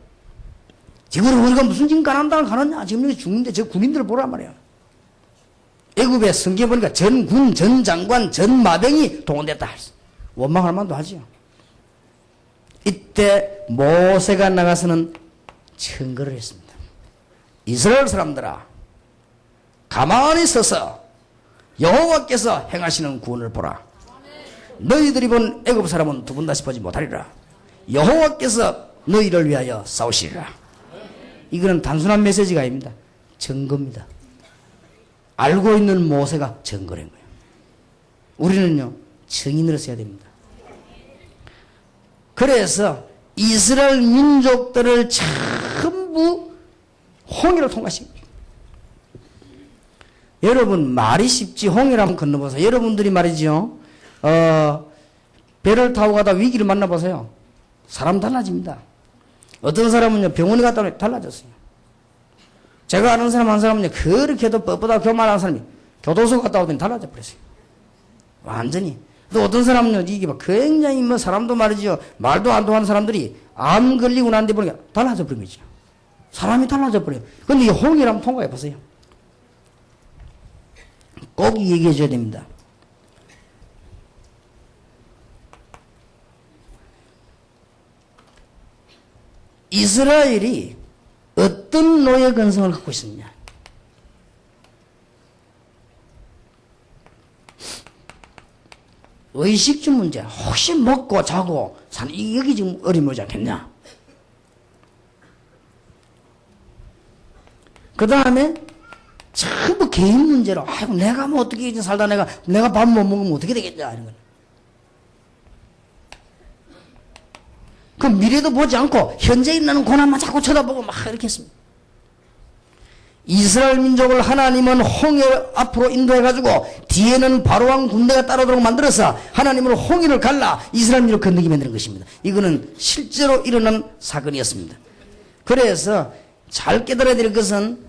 지금 우리가 무슨 지금 가난당을 가느냐. 지금 여기 죽는데 저 군인들을 보란 말이야. 애굽에 성경에 보니까 전군, 전장관, 전마병이 동원됐다. 원망할 만도 하지요. 이때 모세가 나가서는 청거를 했습니다. 이스라엘 사람들아 가만히 서서 여호와께서 행하시는 구원을 보라. 너희들이 본 애굽 사람은 두 번 다시 보지 못하리라. 여호와께서 너희를 위하여 싸우시리라. 이거는 단순한 메시지가 아닙니다. 증거입니다. 알고 있는 모세가 증거인 거예요. 우리는요 증인으로 써야 됩니다. 그래서 이스라엘 민족들을 전부 홍해를 통과시킵니다. 여러분 말이 쉽지 홍해를 한번 건너보세요. 여러분들이 말이죠 배를 타고 가다 위기를 만나보세요. 사람 달라집니다. 어떤 사람은요 병원에 갔다 오니 달라졌어요. 제가 아는 사람 한 사람은요 그렇게도 뻣뻣하고 교만한 사람이 교도소 갔다 오더니 달라져 버렸어요. 완전히. 또 어떤 사람은요 이게 막 굉장히 뭐 사람도 말이죠 말도 안 통하는 사람들이 암 걸리고 난 뒤에 보니까 달라져 버린 거죠. 사람이 달라져 버려요. 근데 이 홍해를 한번 통과해 보세요. 꼭 얘기해 줘야 됩니다. 이스라엘이 어떤 노예 근성을 갖고 있었냐? 의식주 문제. 혹시 먹고 자고 사는 여기 지금 어림오지 않겠냐? 그 다음에 전부 개인 문제로 아이고 내가 뭐 어떻게 이제 살다 내가 밥 못 먹으면 어떻게 되겠냐 이런 거. 그 미래도 보지 않고 현재 있는 고난만 자꾸 쳐다보고 막 이렇게 했습니다. 이스라엘 민족을 하나님은 홍해 앞으로 인도해가지고 뒤에는 바로왕 군대가 따라오도록 만들어서 하나님은 홍해를 갈라 이스라엘 민족을 건너게 만드는 것입니다. 이거는 실제로 일어난 사건이었습니다. 그래서 잘 깨달아야 될 것은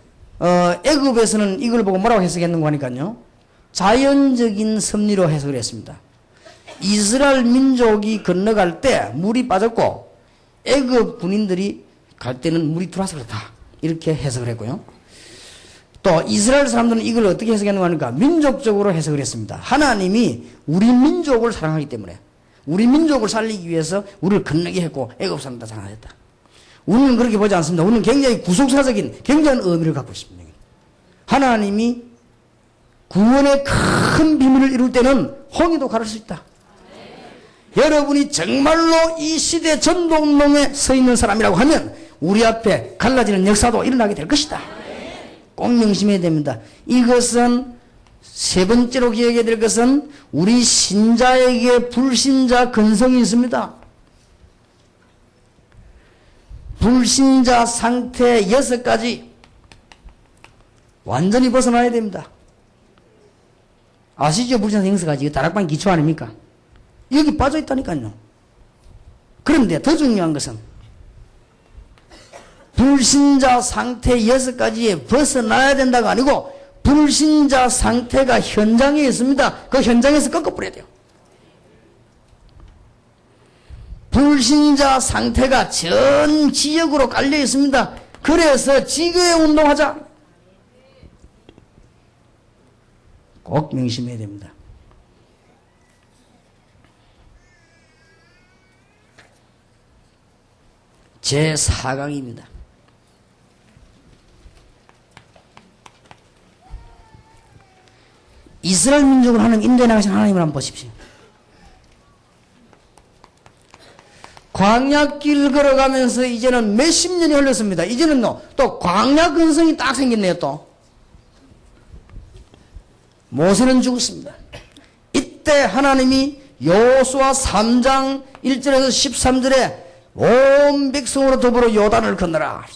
애굽에서는 이걸 보고 뭐라고 해석했는가 하니까요. 자연적인 섭리로 해석을 했습니다. 이스라엘 민족이 건너갈 때 물이 빠졌고 애굽 군인들이 갈 때는 물이 들어와서 그렇다. 이렇게 해석을 했고요. 또 이스라엘 사람들은 이걸 어떻게 해석했는가 하니까 민족적으로 해석을 했습니다. 하나님이 우리 민족을 사랑하기 때문에 우리 민족을 살리기 위해서 우리를 건너게 했고 애굽 사람들 사랑하였다. 우리는 그렇게 보지 않습니다. 우리는 굉장히 구속사적인 굉장한 의미를 갖고 있습니다. 하나님이 구원의 큰 비밀을 이룰 때는 홍해도 가를 수 있다. 여러분이 정말로 이 시대 전도운동에 서 있는 사람이라고 하면 우리 앞에 갈라지는 역사도 일어나게 될 것이다. 꼭 명심해야 됩니다. 이것은 세 번째로 기억해야 될 것은 우리 신자에게 불신자 근성이 있습니다. 불신자 상태 6가지 완전히 벗어나야 됩니다. 아시죠? 불신자 6가지. 이거 다락방 기초 아닙니까? 여기 빠져있다니까요. 그런데 더 중요한 것은 불신자 상태 6가지에 벗어나야 된다가 아니고 불신자 상태가 현장에 있습니다. 그 현장에서 꺾어버려야 돼요. 불신자 상태가 전 지역으로 깔려 있습니다. 그래서 지교회 운동하자. 꼭 명심해야 됩니다. 제4강입니다. 이스라엘 민족을 하나님 인도해 나가신 하나님을 한번 보십시오. 광야길 걸어가면서 이제는 몇십 년이 흘렀습니다. 이제는 또 광야 근성이 딱 생겼네요. 또 모세는 죽었습니다. 이때 하나님이 여호수아 3장 1절에서 13절에 온 백성으로 더불어 요단을 건너라.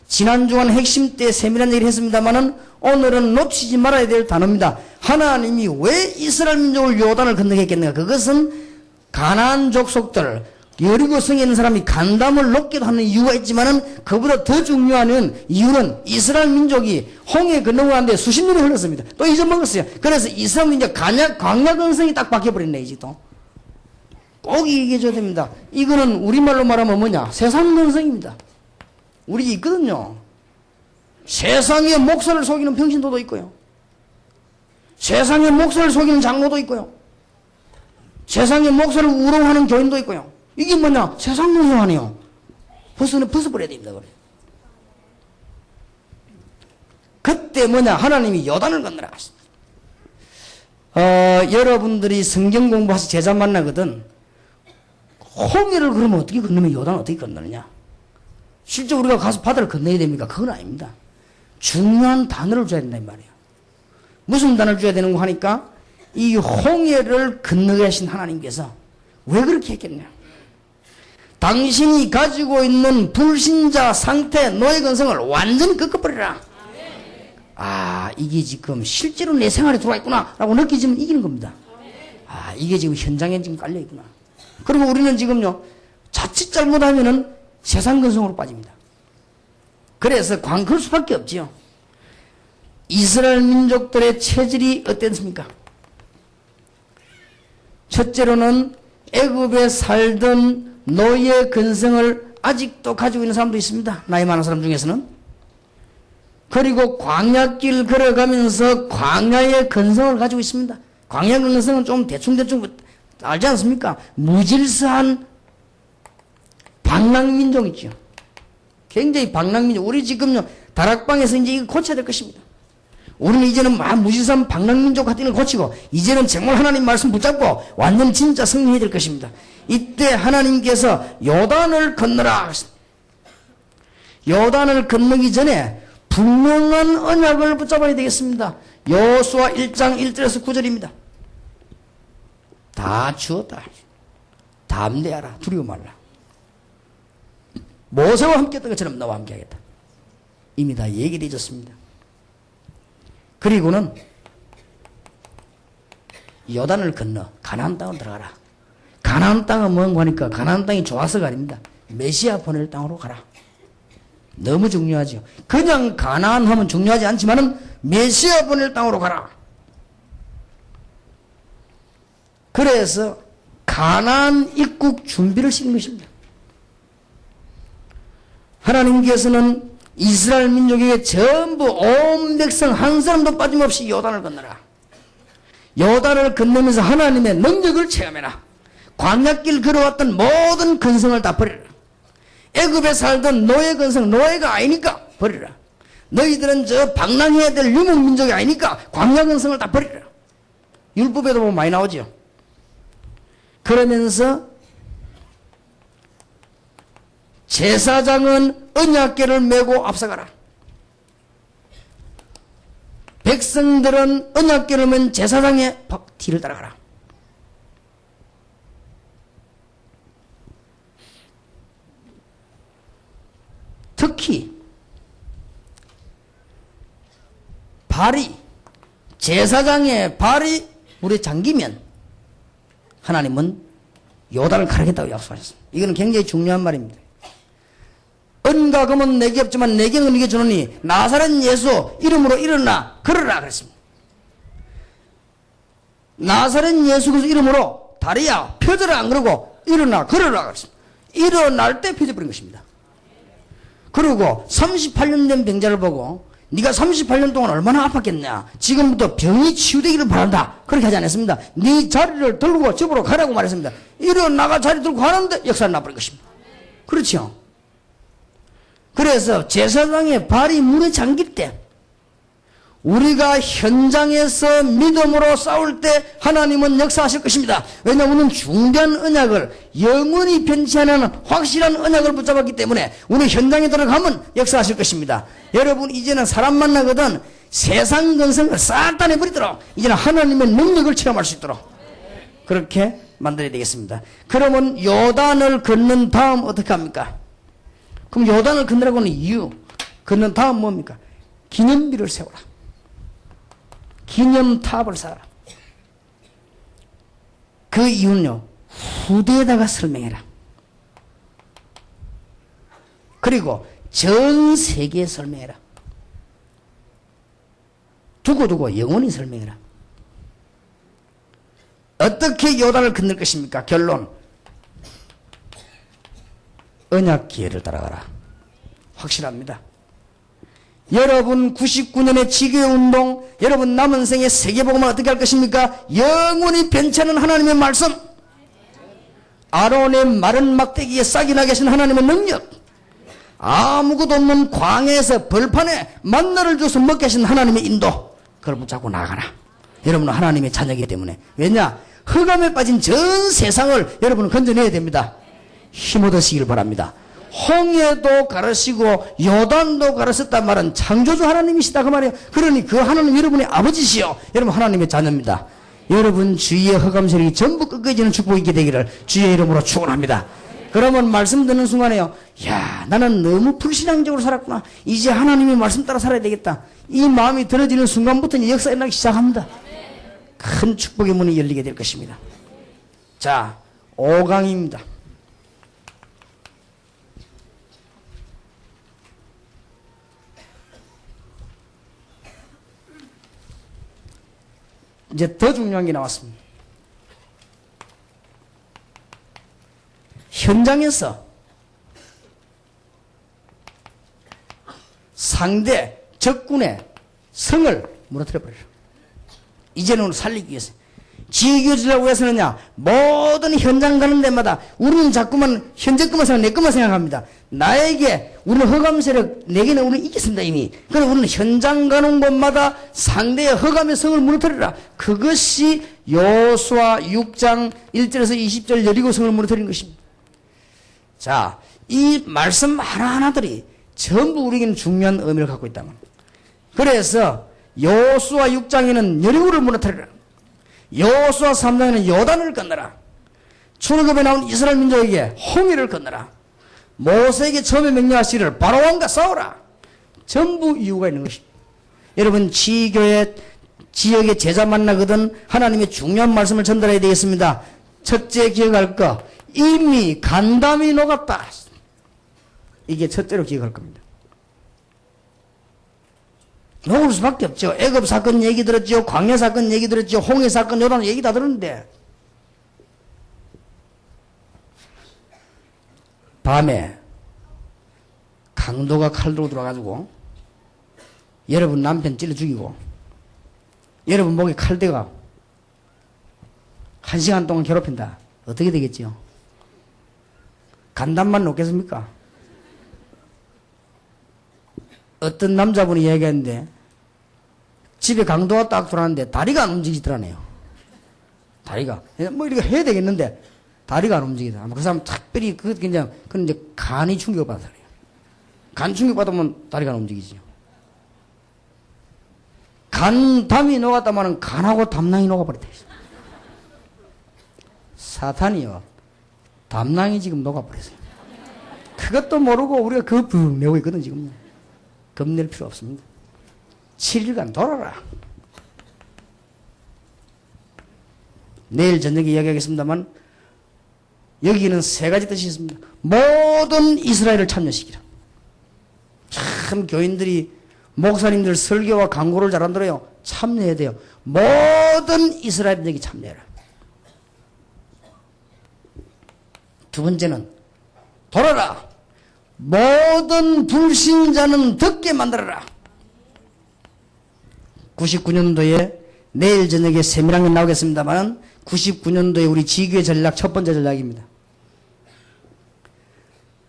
지난 주간 핵심 때 세밀한 얘기를 했습니다마는 오늘은 놓치지 말아야 될 단어입니다. 하나님이 왜 이스라엘 민족을 요단을 건너게 했겠는가? 그것은 가나안 족속들 여리고 성에 있는 사람이 간담을 높기도 하는 이유가 있지만은 그보다 더 중요한 이유는 이스라엘 민족이 홍해 건너가는데 수십 년이 흘렀습니다. 또 잊어먹었어요. 그래서 이스라엘 민족 광야 근성이 딱 바뀌어버렸네. 이제 또 꼭 얘기해줘야 됩니다. 이거는 우리말로 말하면 뭐냐? 세상 근성입니다. 우리 있거든요. 세상의 목사를 속이는 평신도도 있고요. 세상의 목사를 속이는 장로도 있고요. 세상의 목사를 우롱하는 교인도 있고요. 이게 뭐냐? 세상 근성 아니에요. 벗어버려야 됩니다. 그래. 그때 뭐냐? 하나님이 요단을 건너라 하셨습니다. 여러분들이 성경 공부해서 제자 만나거든. 홍해를 그러면 어떻게 건너면 요단 어떻게 건너느냐? 실제 우리가 가서 바다를 건너야 됩니까? 그건 아닙니다. 중요한 단어를 줘야 된다 이 말이에요. 무슨 단어를 줘야 되는 거 하니까 이 홍해를 건너게 하신 하나님께서 왜 그렇게 했겠냐? 당신이 가지고 있는 불신자 상태 노예 근성을 완전히 꺾어버리라. 아, 이게 지금 실제로 내 생활에 들어와 있구나 라고 느끼지면 이기는 겁니다. 아, 이게 지금 현장에 지금 깔려 있구나. 그리고 우리는 지금요 자칫 잘못하면은 세상 근성으로 빠집니다. 그래서 그럴 수밖에 없지요. 이스라엘 민족들의 체질이 어땠습니까? 첫째로는 애굽에 살던 노예 근성을 아직도 가지고 있는 사람도 있습니다. 나이 많은 사람 중에서는. 그리고 광야길 걸어가면서 광야의 근성을 가지고 있습니다. 광야 근성은 좀 대충 알지 않습니까? 무질서한 방랑민족 있죠. 굉장히 방랑민족. 우리 지금요 다락방에서 이제 이거 고쳐야 될 것입니다. 우리는 이제는 무질서한 방랑민족 같은 걸 고치고 이제는 정말 하나님 말씀 붙잡고 완전 진짜 승리해야 될 것입니다. 이때 하나님께서 요단을 건너라. 요단을 건너기 전에 분명한 언약을 붙잡아야 되겠습니다. 여호수아 1장 1절에서 9절입니다. 다 주었다. 담대하라. 두려워 말라. 모세와 함께 했던 것처럼 너와 함께 하겠다. 이미 다 얘기를 해줬습니다. 그리고는 요단을 건너 가나안 땅으로 들어가라. 가나안 땅은 뭔가 하니까 가나안 땅이 좋아서가 아닙니다. 메시아 보낼 땅으로 가라. 너무 중요하죠. 그냥 가나안 하면 중요하지 않지만은 메시아 보낼 땅으로 가라. 그래서 가나안 입국 준비를 시킨 것입니다. 하나님께서는 이스라엘 민족에게 전부 온 백성 한 사람도 빠짐없이 요단을 건너라. 요단을 건너면서 하나님의 능력을 체험해라. 광야길 걸어왔던 모든 근성을 다 버리라. 애굽에 살던 노예 근성, 노예가 아니니까 버리라. 너희들은 저 방랑해야 될 유목민족이 아니니까 광야 근성을 다 버리라. 율법에도 보면 많이 나오죠. 그러면서 제사장은 언약궤를 메고 앞서가라. 백성들은 언약궤를 맨 제사장의 뒤를 따라가라. 특히 발이, 제사장의 발이 물에 잠기면 하나님은 요단을 가르겠다고 약속하셨습니다. 이거는 굉장히 중요한 말입니다. 은과 금은 내게 없지만 내게는 네게 주노니 나사렛 예수 이름으로 일어나 걸어라 그랬습니다. 나사렛 예수 그리스도 이름으로 다리야 펴져라 안 그러고 일어나 걸어라 그랬습니다. 일어날 때 펴져버린 것입니다. 그리고 38년 된 병자를 보고 네가 38년 동안 얼마나 아팠겠냐, 지금부터 병이 치유되기를 바란다, 그렇게 하지 않았습니다. 네 자리를 들고 집으로 가라고 말했습니다. 일어나가 자리 들고 가는데 역사를 나버린 것입니다. 그렇죠? 그래서 제사장의 발이 물에 잠길 때 우리가 현장에서 믿음으로 싸울 때 하나님은 역사하실 것입니다. 왜냐하면 우리는 중대한 언약을, 영원히 변치 않는 확실한 언약을 붙잡았기 때문에 우리 현장에 들어가면 역사하실 것입니다. 여러분, 이제는 사람 만나거든 세상 근성을 싹 다 내버리도록 이제는 하나님의 능력을 체험할 수 있도록 그렇게 만들어야 되겠습니다. 그러면 요단을 건넌 다음 어떻게 합니까? 그럼 요단을 건너라고 하는 이유, 건넌 다음 뭡니까? 기념비를 세워라. 기념탑을 쌓아라. 그 이유는요, 후대에다가 설명해라. 그리고 전 세계에 설명해라. 두고두고 영원히 설명해라. 어떻게 요단을 건널 것입니까? 결론, 언약 기회를 따라가라. 확실합니다. 여러분 99년의 지교운동, 여러분 남은 생에 세계복음을 어떻게 할 것입니까? 영원히 변치 않는 하나님의 말씀, 아론의 마른 막대기에 싹이 나게 하신 하나님의 능력, 아무것도 없는 광야에서 벌판에 만나를 줘서 먹게 하신 하나님의 인도, 그걸 붙잡고 나가라. 여러분은 하나님의 자녀이기 때문에. 왜냐? 흑암에 빠진 전 세상을 여러분은 건져내야 됩니다. 힘 얻으시길 바랍니다. 홍해도 가르시고 요단도 가르쳤단 말은 창조주 하나님이시다 그 말이에요. 그러니 그 하나님 여러분의 아버지시요, 여러분 하나님의 자녀입니다. 여러분 주위의 흑암 세력이 전부 꺾어지는 축복이 있게 되기를 주의 이름으로 축원합니다. 그러면 말씀 듣는 순간에요, 야, 나는 너무 불신앙적으로 살았구나, 이제 하나님의 말씀 따라 살아야 되겠다, 이 마음이 들어지는 순간부터 역사가 일어나기 시작합니다. 큰 축복의 문이 열리게 될 것입니다. 자, 5강입니다. 이제 더 중요한 게 나왔습니다. 현장에서 상대 적군의 성을 무너뜨려버려요. 이제는 살리기 위해서. 지교지라고 해서는요, 모든 현장 가는 데마다 우리는 자꾸만 현재 것만 생각, 내 것만 생각합니다. 나에게, 우리는 흑암 세력, 내게는 우리는 있겠습니다, 이미. 그래서 우리는 현장 가는 곳마다 상대의 흑암의 성을 무너뜨리라. 그것이 여호수아 6장 1절에서 20절 여리고성을 무너뜨린 것입니다. 자, 이 말씀 하나하나들이 전부 우리에게는 중요한 의미를 갖고 있다는 겁니다. 그래서 여호수아 6장에는 여리고를 무너뜨리라. 여호수아 3장에는 요단을 건너라. 출애굽에 나온 이스라엘 민족에게 홍해를 건너라. 모세에게 처음에 명령하시기를 바로왕과 싸우라. 전부 이유가 있는 것입니다. 여러분, 지교회 지역에 제자 만나거든 하나님의 중요한 말씀을 전달해야 되겠습니다. 첫째 기억할 거, 이미 간담이 녹았다. 이게 첫째로 기억할 겁니다. 녹을 수밖에 없죠. 애굽 사건 얘기 들었죠. 광야 사건 얘기 들었죠. 홍해 사건, 요단 얘기 다 들었는데 밤에 강도가 칼 들고 들어와가지고 여러분 남편 찔러 죽이고 여러분 목에 칼 대가 1시간 동안 괴롭힌다. 어떻게 되겠죠? 간담만 놓겠습니까? 어떤 남자분이 얘기했는데 집에 강도가 딱 들어왔는데 다리가 안 움직이더라네요. 다리가 뭐 이렇게 해야 되겠는데 다리가 안 움직이더라. 그 사람 특별히 그냥 이제 간이 충격받아서 그래요. 간 충격받으면 다리가 안 움직이죠. 간담이 녹았다마는 간하고 담낭이 녹아버렸다. 사탄이요, 담낭이 지금 녹아버렸어요. 그것도 모르고 우리가 그 붕 내고 있거든, 지금. 겁낼 필요 없습니다. 7일간 돌아라. 내일 저녁에 이야기하겠습니다만, 여기는 세 가지 뜻이 있습니다. 모든 이스라엘을 참여시키라. 참, 교인들이, 목사님들 설교와 강고를 잘 안 들어요. 참여해야 돼요. 모든 이스라엘은 여기 참여해라. 두 번째는, 돌아라. 모든 불신자는 듣게 만들어라. 99년도에 내일 저녁에 세미나에 나오겠습니다만 99년도에 우리 지교의 전략 첫 번째 전략입니다.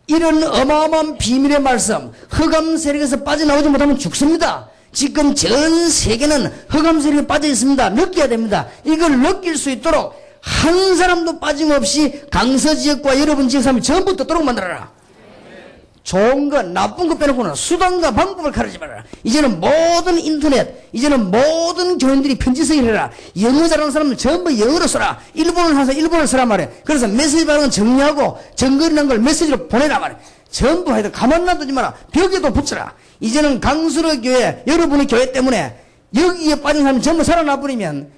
이런 어마어마한 비밀의 말씀, 흑암 세력에서 빠져나오지 못하면 죽습니다. 지금 전 세계는 흑암 세력에 빠져 있습니다. 느껴야 됩니다. 이걸 느낄 수 있도록 한 사람도 빠짐없이 강서지역과 여러분 지역 사람이 전부 듣도록 만들어라. 좋은 거, 나쁜 거 빼놓고는 수단과 방법을 가르치지 말아라. 이제는 모든 인터넷, 이제는 모든 교인들이 편지 쓰기를 해라. 영어 잘하는 사람은 전부 영어로 써라. 일본어를 하면서 일본어를 쓰라 말이야. 그래서 메시지 받은 정리하고 정거리는 걸 메시지로 보내라 말이야. 전부 해도 가만 놔두지 마라. 벽에도 붙여라. 이제는 강수로 교회, 여러분의 교회 때문에 여기에 빠진 사람이 전부 살아나 버리면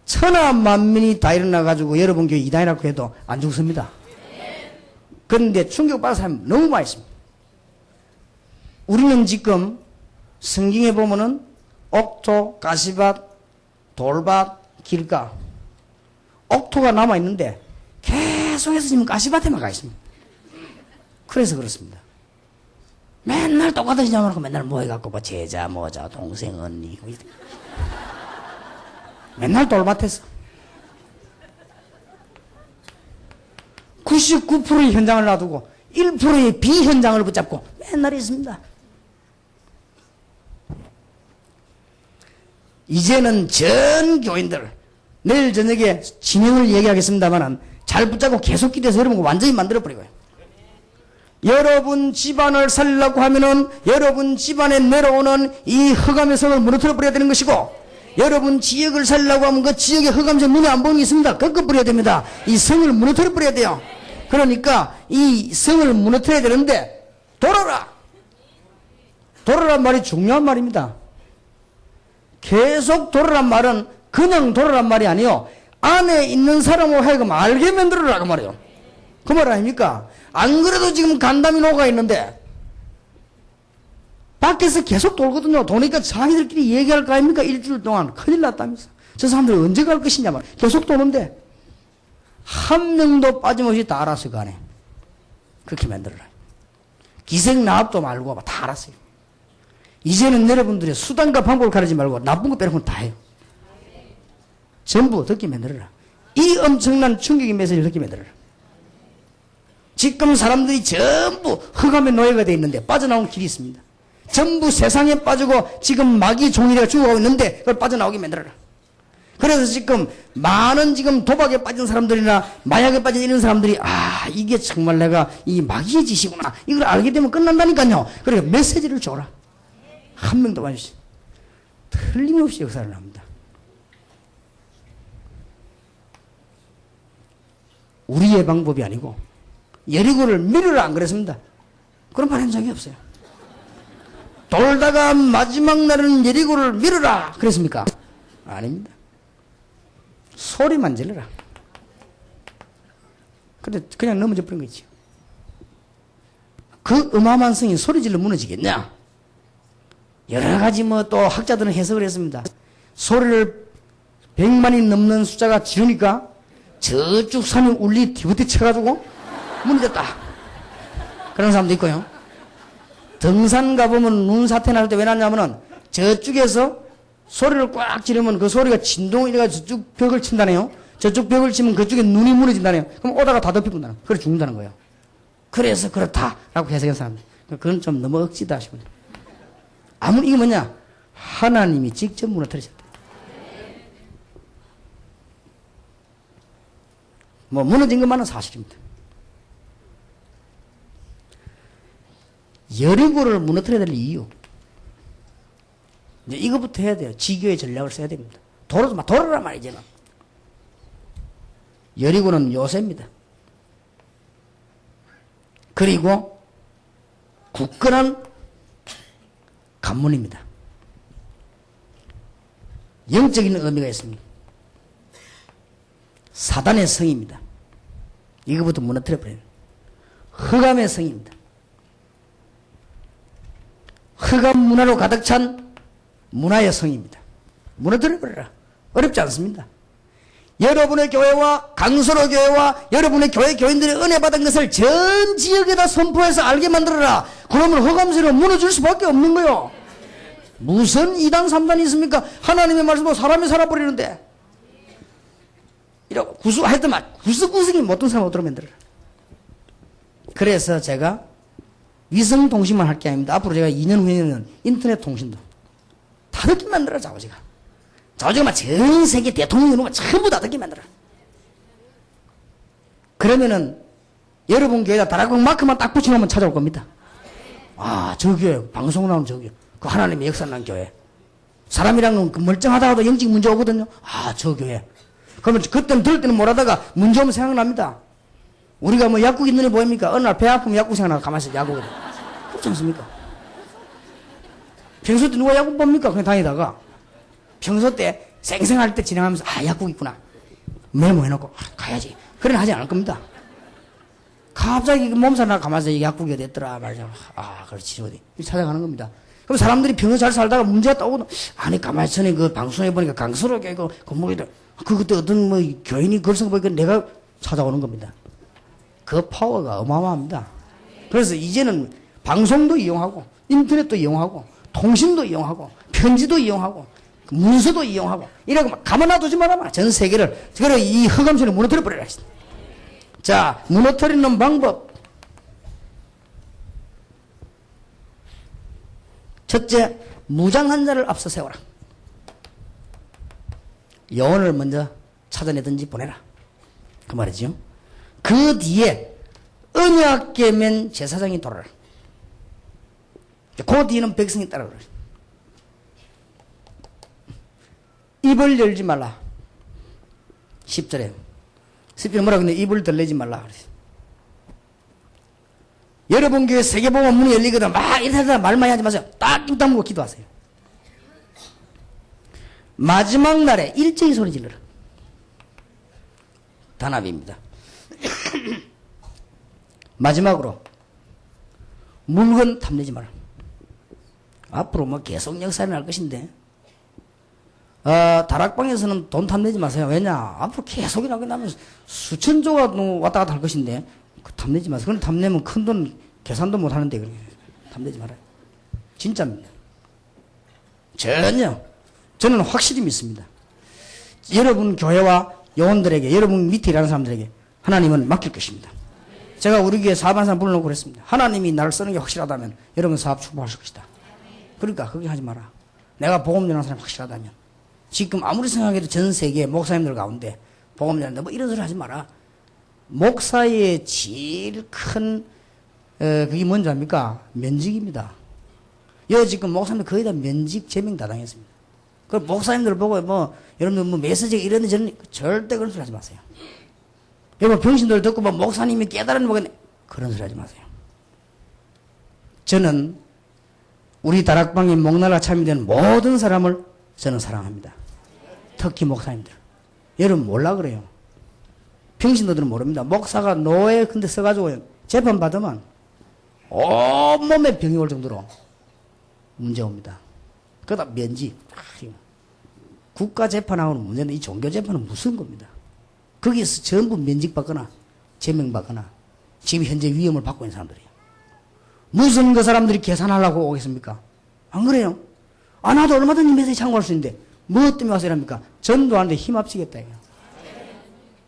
천하만민이 다 일어나가지고 여러분 교회 이단이라고 해도 안 죽습니다. 그런데 충격받은 사람이 너무 많이 있습니다. 우리는 지금 성경에 보면은 옥토, 가시밭, 돌밭, 길가, 옥토가 남아있는데 계속해서 지금 가시밭에만 가 있습니다. 그래서 그렇습니다. 맨날 똑같은 짓만 하고 맨날 모여갖고 뭐 제자, 모자, 동생, 언니 맨날 돌밭에서 99%의 현장을 놔두고 1%의 비현장을 붙잡고 맨날 있습니다. 이제는 전 교인들 내일 저녁에 진행을 얘기하겠습니다만 잘 붙잡고 계속 기도해서 여러분 완전히 만들어버리고요. 여러분 집안을 살리려고 하면은 여러분 집안에 내려오는 이 흑암의 성을 무너뜨려 버려야 되는 것이고, 여러분 지역을 살리려고 하면 그 지역의 흑암의 눈에 안 보이는 게 있습니다. 꺾어버려야 됩니다. 이 성을 무너뜨려 버려야 돼요. 그러니까 이 성을 무너뜨려야 되는데 돌아라. 돌아란 말이 중요한 말입니다. 계속 돌아란 말은 그냥 돌아란 말이 아니요, 안에 있는 사람을 하여금 알게 만들어라 그 말이에요. 그 말 아닙니까? 안 그래도 지금 간담이 녹아 있는데 밖에서 계속 돌거든요. 도니까 자기들끼리 얘기할 거 아닙니까? 일주일 동안 큰일 났다면서. 저 사람들 언제 갈 것이냐 말. 계속 도는데 한 명도 빠짐없이 다 알았어요. 그 안에. 그렇게 만들어라. 기생나합도 말고 다 알았어요. 이제는 여러분들의 수단과 방법을 가르치지 말고 나쁜 거 빼놓고는 다 해요. 전부 듣게 만들어라. 이 엄청난 충격의 메시지를 듣게 만들어라. 지금 사람들이 전부 흑암의 노예가 되어 있는데 빠져나오는 길이 있습니다. 전부 세상에 빠지고 지금 마귀 종이가 죽어가고 있는데 그걸 빠져나오게 만들어라. 그래서 지금 많은 지금 도박에 빠진 사람들이나 마약에 빠진 이런 사람들이 이게 정말 내가 이 마귀의 짓이구나 이걸 알게 되면 끝난다니까요. 그러니까 메시지를 줘라. 한 명도 빠지지. 틀림없이 역사를 합니다. 우리의 방법이 아니고 여리고를 밀으라 안 그랬습니다. 그런 말 한 적이 없어요. 돌다가 마지막 날은 여리고를 밀으라 그랬습니까? 아닙니다. 소리만 질러라. 근데 그냥 넘어져 버린 거지. 그 어마어마한 성이 소리 질러 무너지겠냐? 여러 가지 뭐 또 학자들은 해석을 했습니다. 소리를 100만이 넘는 숫자가 지르니까 저쪽 산이 울리 뒤부터 쳐가지고 무너졌다. 그런 사람도 있고요. 등산 가보면 눈 사태 날 때 왜 났냐면은 저쪽에서 소리를 꽉 지르면 그 소리가 진동이 돼가 저쪽 벽을 친다네요. 저쪽 벽을 치면 그쪽에 눈이 무너진다네요. 그럼 오다가 다 덮이고 그래 죽는다는 거예요. 그래서 그렇다라고 해석한 사람들. 그건 좀 너무 억지다 싶어요. 아무리 이게 뭐냐? 하나님이 직접 무너뜨리셨다. 뭐 무너진 것만은 사실입니다. 여리고를 무너뜨려야 될 이유. 이제 이거부터 해야 돼요. 지교의 전략을 써야 됩니다. 돌아라 말이잖아. 여리고는 요새입니다. 그리고 굳건한 관문입니다. 영적인 의미가 있습니다. 사단의 성입니다. 이거부터 무너뜨려버려요. 흑암의 성입니다. 흑암 문화로 가득 찬 문화의 성입니다. 무너뜨려버려라. 어렵지 않습니다. 여러분의 교회와 강서로 교회와 여러분의 교회 교인들이 은혜 받은 것을 전 지역에다 선포해서 알게 만들어라. 그러면 흑암세로 무너질 수밖에 없는 거요. 무슨 2단 3단이 있습니까? 하나님의 말씀도 사람이 살아버리는데 이러고 하여튼 구석구석이 못된 사람 어떻게 만들어라. 그래서 제가 위성통신만 할 게 아닙니다. 앞으로 제가 2년 후에는 인터넷 통신도 다 듣게 만들어 자오지가 막 전 세계 대통령 이런 거 전부 다 듣게 만들어. 그러면은 여러분 교회에다 다락방 마크만 딱 붙여놓으면 찾아올 겁니다. 아, 저 교회 방송 나오는 저 교회 그 하나님의 역사 난 교회 사람이랑은 멀쩡하다가도 영적 문제 오거든요. 아, 저 교회. 그러면 그때는 들을 때는 뭐라다가 문제 오면 생각납니다. 우리가 뭐 약국이 눈에 보입니까? 어느 날 배 아프면 약국 생각나고 가만히 있어 약국에. 그렇지 않습니까? 평소 때 누가 약국 봅니까? 그냥 다니다가 평소 때 생생할 때 진행하면서 아, 약국 있구나 메모해놓고 아, 가야지. 그래 하지 않을 겁니다. 갑자기 몸살나 가만히 있어 약국이 어디 있더라 말이죠. 아, 그렇지 어디 찾아가는 겁니다. 그럼 사람들이 평소 잘 살다가 문제가 떠오고 아니 가만히 전에 그 방송해 보니까 강서로 교회 그 건물이다. 그때 어떤 뭐 교인이 글쓴 거 보니까 내가 찾아오는 겁니다. 그 파워가 어마어마합니다. 그래서 이제는 방송도 이용하고 인터넷도 이용하고 통신도 이용하고 편지도 이용하고 문서도 이용하고 이라고 막 가만 놔두지 마라. 전 세계를 그래 이 흑암선을 무너뜨려 버리라. 자, 무너뜨리는 방법. 첫째, 무장한 자를 앞서 세워라. 여원을 먼저 찾아내든지 보내라. 그 말이죠. 그 뒤에 언약궤 맨 제사장이 돌아라. 그 뒤에는 백성이 따라오라. 입을 열지 말라. 10절에 10절에 뭐라 그러는데 입을 들내지 말라. 여러분 교회 세계복음 문이 열리거든 막 이러다 말 많이 하지 마세요. 딱 입 다물고 기도하세요. 마지막 날에 일제히 소리 질러라. 단합입니다. 마지막으로 물건 탐내지 마라. 앞으로 뭐 계속 역사를 날 것인데 다락방에서는 돈 탐내지 마세요. 왜냐 앞으로 계속 일하게 나면 수천조가 왔다 갔다 할 것인데 그 탐내지 마세요. 그럼 탐내면 큰 돈 계산도 못 하는데 그래. 탐내지 말아요. 진짜입니다. 전혀 저는 확실히 믿습니다. 여러분 교회와 요원들에게 여러분 밑에 일하는 사람들에게 하나님은 맡길 것입니다. 제가 우리 교회 사업하는 사람 불러놓고 그랬습니다. 하나님이 나를 쓰는 게 확실하다면 여러분 사업 축복하실 것이다. 그러니까 그렇게 하지 마라. 내가 복음 전하는 사람이 확실하다면 지금 아무리 생각해도 전 세계 목사님들 가운데 복음 전하는데 뭐 이런 소리 하지 마라. 목사의 제일 큰 그게 뭔지 압니까? 면직입니다. 여기 지금 목사님들 거의 다 면직 제명 다 당했습니다. 그 목사님들 보고 뭐 여러분들 뭐 메시지 이런 저런 절대 그런 소리 하지 마세요. 여러분 병신들 듣고 뭐 목사님이 깨달은 뭐겠네 그런 소리 하지 마세요. 저는 우리 다락방에 목날라 참이 되는 모든 사람을 저는 사랑합니다. 특히 목사님들. 여러분 몰라 그래요. 병신들은 모릅니다. 목사가 노예 근데 써가지고 재판 받으면 온몸에 병이 올 정도로 문제 옵니다. 그러다 면직. 국가 재판하고는 문제는 이 종교 재판은 무슨 겁니다. 거기에서 전부 면직받거나 제명받거나 지금 현재 위험을 받고 있는 사람들이에요. 무슨 그 사람들이 계산하려고 오겠습니까? 안 그래요? 나도 얼마든지 메시지 참고할 수 있는데 뭐 때문에 와서 이랍니까? 전도하는데 힘 합치겠다 이거.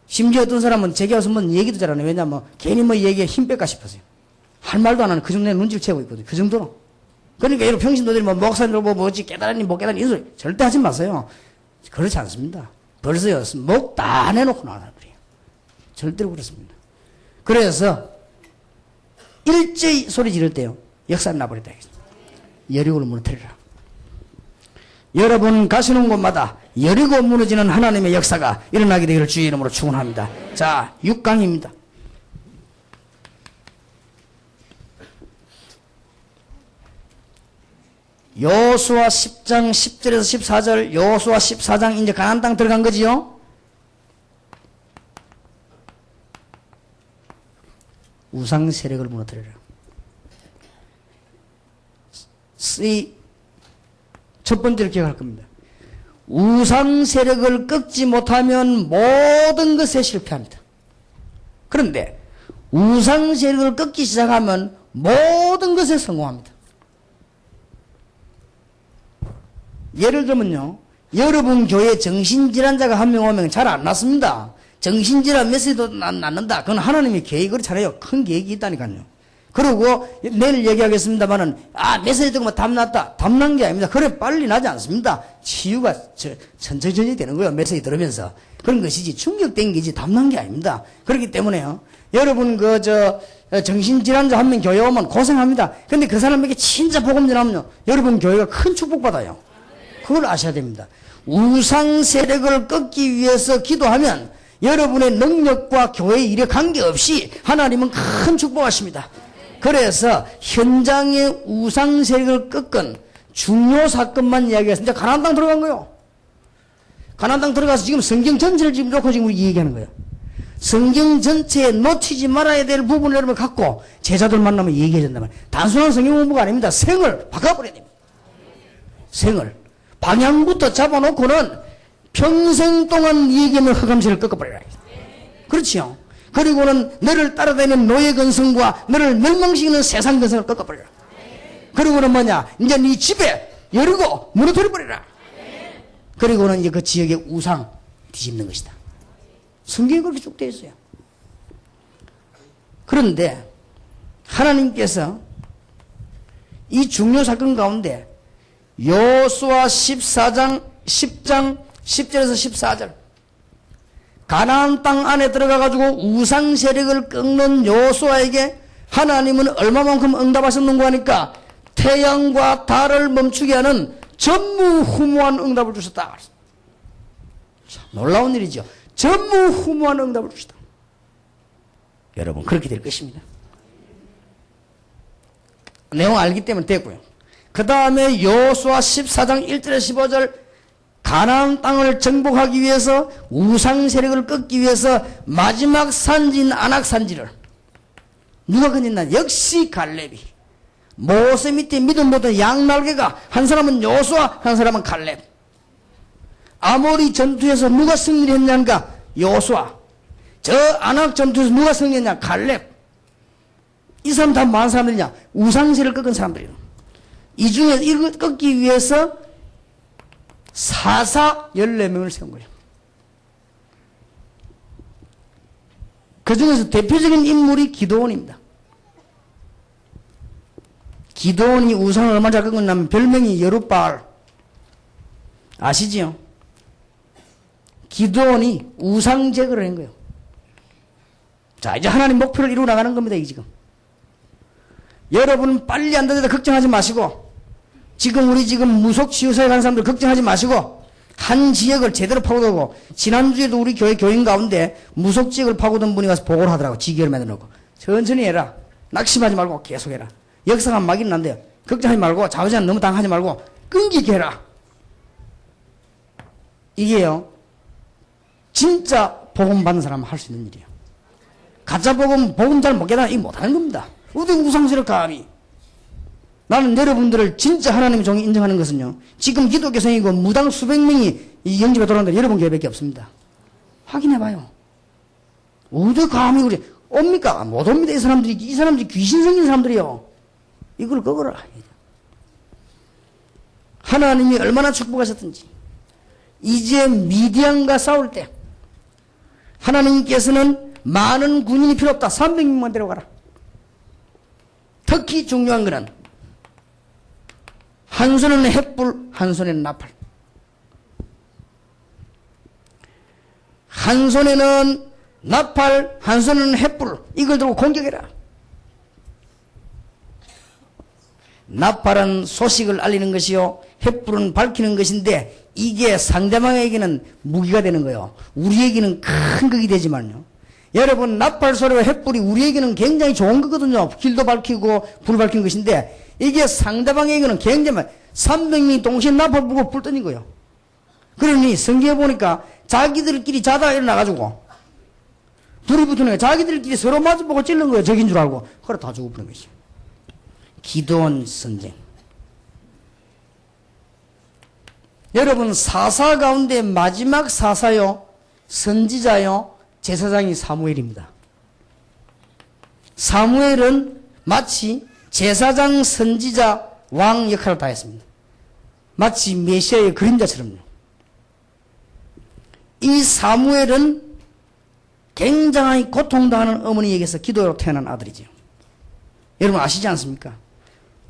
심지어 어떤 사람은 제게 와서 뭐 얘기도 잘하네. 왜냐면 괜히 뭐 얘기에 힘 뺄까 싶어서요. 할 말도 안 하는 그 정도의 눈치를 채우고 있거든요. 그 정도로. 그러니까 여러분 평신도들이 뭐 목사님들 뭐지 깨달았니 못 깨달았니 이런 소리 절대 하지 마세요. 그렇지 않습니다. 벌써요 목 다 내놓고 나온 사람들이에요. 절대로 그렇습니다. 그래서 일제히 소리 지를 때요 역사를 나버렸다. 여리고를 무너뜨리라. 여러분 가시는 곳마다 여리고 무너지는 하나님의 역사가 일어나게 되기를 주의 이름으로 축원합니다. 자 6강입니다. 여호수아 10장 10절에서 14절, 여호수아 14장 이제 가나안 땅 들어간 거지요. 우상 세력을 무너뜨려라. 첫 번째로 기억할 겁니다. 우상 세력을 꺾지 못하면 모든 것에 실패합니다. 그런데 우상 세력을 꺾기 시작하면 모든 것에 성공합니다. 예를 들면요, 여러분 교회에 정신질환자가 한 명 오면 잘 안 낫습니다. 정신질환 메시지도 안 낫는다. 그건 하나님의 계획이 그렇잖아요. 큰 계획이 있다니까요. 그리고 내일 얘기하겠습니다만은 메시지 듣고 답 났다. 답 난 게 아닙니다. 그래 빨리 나지 않습니다. 치유가 천천히 되는 거예요. 메시지 들으면서. 그런 것이지 충격된 게지 답 난 게 아닙니다. 그렇기 때문에요, 여러분 정신질환자 한 명 교회 오면 고생합니다. 근데 그 사람에게 진짜 복음 전하면요, 여러분 교회가 큰 축복받아요. 그걸 아셔야 됩니다. 우상 세력을 꺾기 위해서 기도하면 여러분의 능력과 교회 일에 관계없이 하나님은 큰 축복하십니다. 그래서 현장의 우상 세력을 꺾은 중요 사건만 이야기했습니다. 가나안 땅 들어간 거예요. 가나안 땅 들어가서 지금 성경 전체를 지금 놓고 지금 우리 얘기하는 거예요. 성경 전체에 놓치지 말아야 될 부분을 여러분 갖고 제자들 만나면 얘기해 준다면 단순한 성경 공부가 아닙니다. 생을 바꿔버려야 됩니다. 생을. 방향부터 잡아놓고는 평생 동안 얘기하는 허감세를 꺾어버려라. 그렇지요. 그리고는 너를 따라다니는 노예 근성과 너를 멸망시키는 세상 근성을 꺾어버려라. 그리고는 뭐냐, 이제 네 집에 열고 무너뜨려버려라. 그리고는 이제 그 지역의 우상 뒤집는 것이다. 성경이 그렇게 쭉 되어 있어요. 그런데 하나님께서 이 중요 사건 가운데 여호수아 10장 10절에서 14절 가나안 땅 안에 들어가가지고 우상 세력을 꺾는 여호수아에게 하나님은 얼마만큼 응답하셨는가 하니까 태양과 달을 멈추게 하는 전무후무한 응답을 주셨다. 참 놀라운 일이죠. 전무후무한 응답을 주셨다. 여러분 그렇게 될 것입니다. 내용 알기 때문에 됐고요. 그 다음에 여호수아 14장 1절에서 15절 가나안 땅을 정복하기 위해서 우상 세력을 꺾기 위해서 마지막 산지인 아낙 산지를 누가 건졌나? 역시 갈렙이. 모세 밑에 믿음 못한 양날개가 한 사람은 여호수아 한 사람은 갈렙. 아모리 전투에서 누가 승리를 했냐니까 여호수아. 저 아낙 전투에서 누가 승리했냐? 갈렙. 이 사람 다 많은 사람들이냐? 우상 세력을 꺾은 사람들이에요. 이 중에 이거 꺾기 위해서 사사 14명을 세운 거예요. 그 중에서 대표적인 인물이 기드온입니다. 기드온이 우상을 얼마나 잘 꺾었냐면 별명이 여룻바알. 아시지요? 기드온이 우상 제거를 한 거예요. 자, 이제 하나님 목표를 이루어 나가는 겁니다, 이 지금. 여러분 빨리 안 되다 걱정하지 마시고, 우리 무속 치유사에 가는 사람들 걱정하지 마시고, 한 지역을 제대로 파고들고, 지난주에도 우리 교회 교인 가운데 무속 지역을 파고든 분이 가서 보고를 하더라고. 지기를 만들어놓고. 천천히 해라. 낙심하지 말고 계속 해라. 역사가 막 일어난대요. 걱정하지 말고, 좌우지간 너무 당하지 말고, 끈기 있게 해라. 이게요, 진짜 복음 받는 사람은 할 수 있는 일이에요. 가짜 복음 잘 못 깨달아, 이거 못하는 겁니다. 어디 우상세력 감히. 나는 여러분들을 진짜 하나님의 종이 인정하는 것은요, 지금 기독교 생이고 무당 수백 명이 이 영집에 돌아오는데 여러분 교회밖에 없습니다. 확인해봐요. 어디 감히 그래. 옵니까? 못 옵니다. 이 사람들이 귀신 생긴 사람들이요. 이걸 꺾어라. 하나님이 얼마나 축복하셨든지. 이제 미디안과 싸울 때 하나님께서는 많은 군인이 필요 없다. 300명만 데려가라. 특히 중요한 것은 한 손에는 횃불, 한 손에는 나팔. 한 손에는 나팔, 한 손에는 횃불. 이걸 들고 공격해라. 나팔은 소식을 알리는 것이요, 횃불은 밝히는 것인데 이게 상대방에게는 무기가 되는 거예요. 우리에게는 큰 극이 되지만요. 여러분 나팔 소리와 횃불이 우리에게는 굉장히 좋은 거거든요. 길도 밝히고 불 밝히는 것인데 이게 상대방에게는 굉장히 300명이 동시에 나팔 불고 불 떠는 거예요. 그러니 성경에 보니까 자기들끼리 자다가 일어나가지고 둘이 붙으니까 자기들끼리 서로 마주보고 찔른 거예요. 적인 줄 알고. 그래 다 죽어버린 것이죠. 기도원 전쟁. 여러분 사사 가운데 마지막 사사요, 선지자요, 제사장이 사무엘입니다. 사무엘은 마치 제사장, 선지자, 왕 역할을 다 했습니다. 마치 메시아의 그림자처럼요. 이 사무엘은 굉장히 고통당하는 어머니에게서 기도로 태어난 아들이죠. 여러분 아시지 않습니까?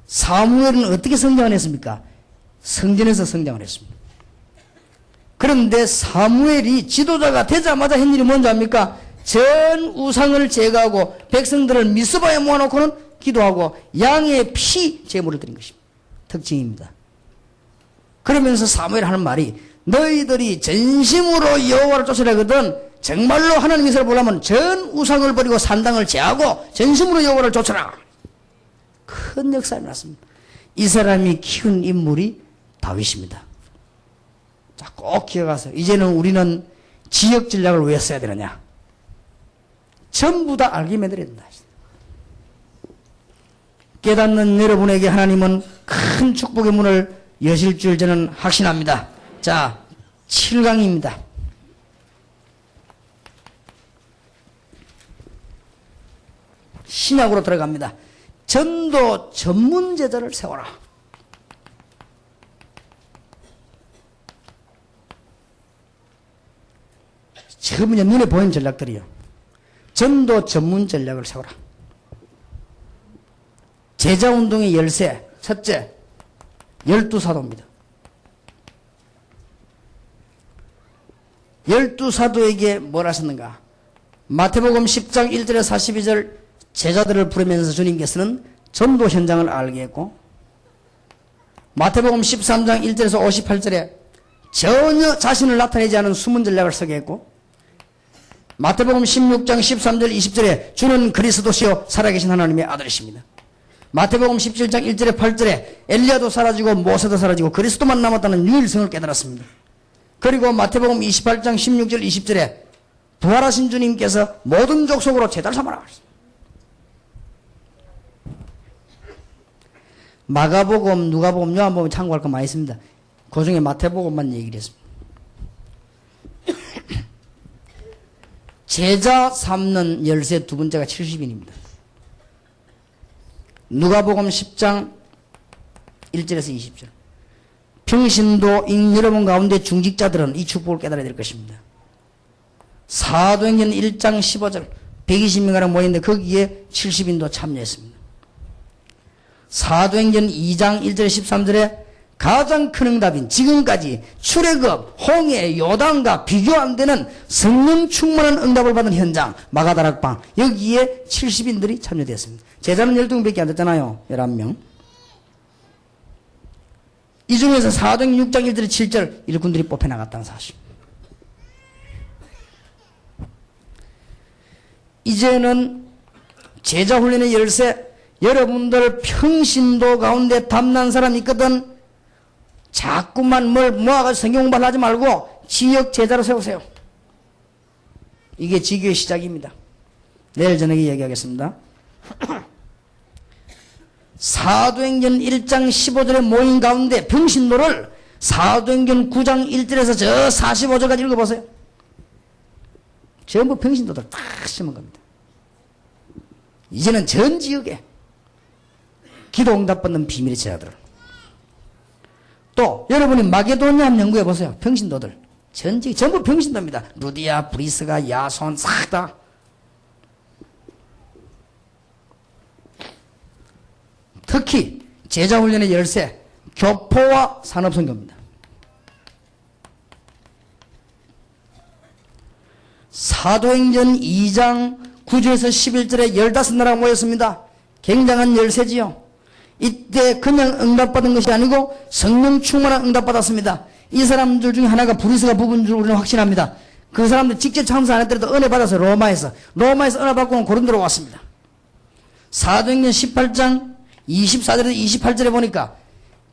사무엘은 어떻게 성장을 했습니까? 성전에서 성장을 했습니다. 그런데 사무엘이 지도자가 되자마자 한 일이 뭔지 압니까? 전 우상을 제거하고 백성들을 미스바에 모아놓고는 기도하고 양의 피 제물을 드린 것입니다. 특징입니다. 그러면서 사무엘 하는 말이 너희들이 전심으로 여호와를 쫓으려거든 정말로 하나님 이스라엘 보려면 전 우상을 버리고 산당을 제하고 전심으로 여호와를 쫓아라. 큰 역사가 났습니다. 이 사람이 키운 인물이 다윗입니다. 자, 꼭 기억하세요. 이제는 우리는 지역 전략을 왜 써야 되느냐? 전부 다 알게 만들어야 된다. 깨닫는 여러분에게 하나님은 큰 축복의 문을 여실 줄 저는 확신합니다. 자, 7강입니다. 신약으로 들어갑니다. 전도 전문 제자를 세워라. 지금은 눈에 보이는 전략들이요. 전도 전문 전략을 세워라. 제자운동의 열쇠, 첫째, 12사도입니다. 12사도에게 뭘 하셨는가? 마태복음 10장 1절에서 42절 제자들을 부르면서 주님께서는 전도 현장을 알게 했고, 마태복음 13장 1절에서 58절에 전혀 자신을 나타내지 않은 숨은 전략을 쓰게 했고, 마태복음 16장 13절 20절에 주는 그리스도시요 살아계신 하나님의 아들이십니다. 마태복음 17장 1절에 8절에 엘리야도 사라지고 모세도 사라지고 그리스도만 남았다는 유일성을 깨달았습니다. 그리고 마태복음 28장 16절 20절에 부활하신 주님께서 모든 족속으로 제자를 삼아라. 마가복음, 누가복음, 요한복음 참고할 거 많이 있습니다. 그 중에 마태복음만 얘기를 했습니다. 제자 삼는 열쇠 두 번째가 70인입니다. 누가복음 10장 1절에서 20절. 평신도인 여러분 가운데 중직자들은 이 축복을 깨달아야 될 것입니다. 사도행전 1장 15절 120명가량 모였는데 거기에 70인도 참여했습니다. 사도행전 2장 1절 13절에 가장 큰 응답인 지금까지 출애굽, 홍해, 요단과 비교 안 되는 성령 충만한 응답을 받은 현장 마가다락방 여기에 70인들이 참여되었습니다. 제자는 12명밖에 안 됐잖아요. 11명. 이 중에서 사도행전 6장 1절 7절 일꾼들이 뽑혀나갔다는 사실. 이제는 제자 훈련의 열쇠, 여러분들 평신도 가운데 탐난 사람이 있거든. 자꾸만 뭘 모아가지고 성경 공부를 하지 말고 지역 제자로 세우세요. 이게 지교의 시작입니다. 내일 저녁에 얘기하겠습니다. 사도행전 1장 15절에 모인 가운데 평신도를 사도행전 9장 1절에서 저 45절까지 읽어보세요. 전부 평신도들 다 심은 겁니다. 이제는 전 지역에 기도 응답 받는 비밀의 제자들. 또 여러분이 마게도니아 한번 연구해 보세요. 평신도들 전 지역 전부 평신도입니다. 루디아, 브리스가, 야손 싹 다. 특히 제자훈련의 열쇠 교포와 산업선교입니다. 사도행전 2장 9절에서 11절에 15나라가 모였습니다. 굉장한 열쇠지요. 이때 그냥 응답받은 것이 아니고 성령 충만한 응답받았습니다. 이 사람들 중에 하나가 브리스가 부부인 줄 우리는 확신합니다. 그 사람들 직접 참사 안 했더라도 은혜 받아서 로마에서 은혜 받고 고린도로 왔습니다. 사도행전 18장 24절에서 28절에 보니까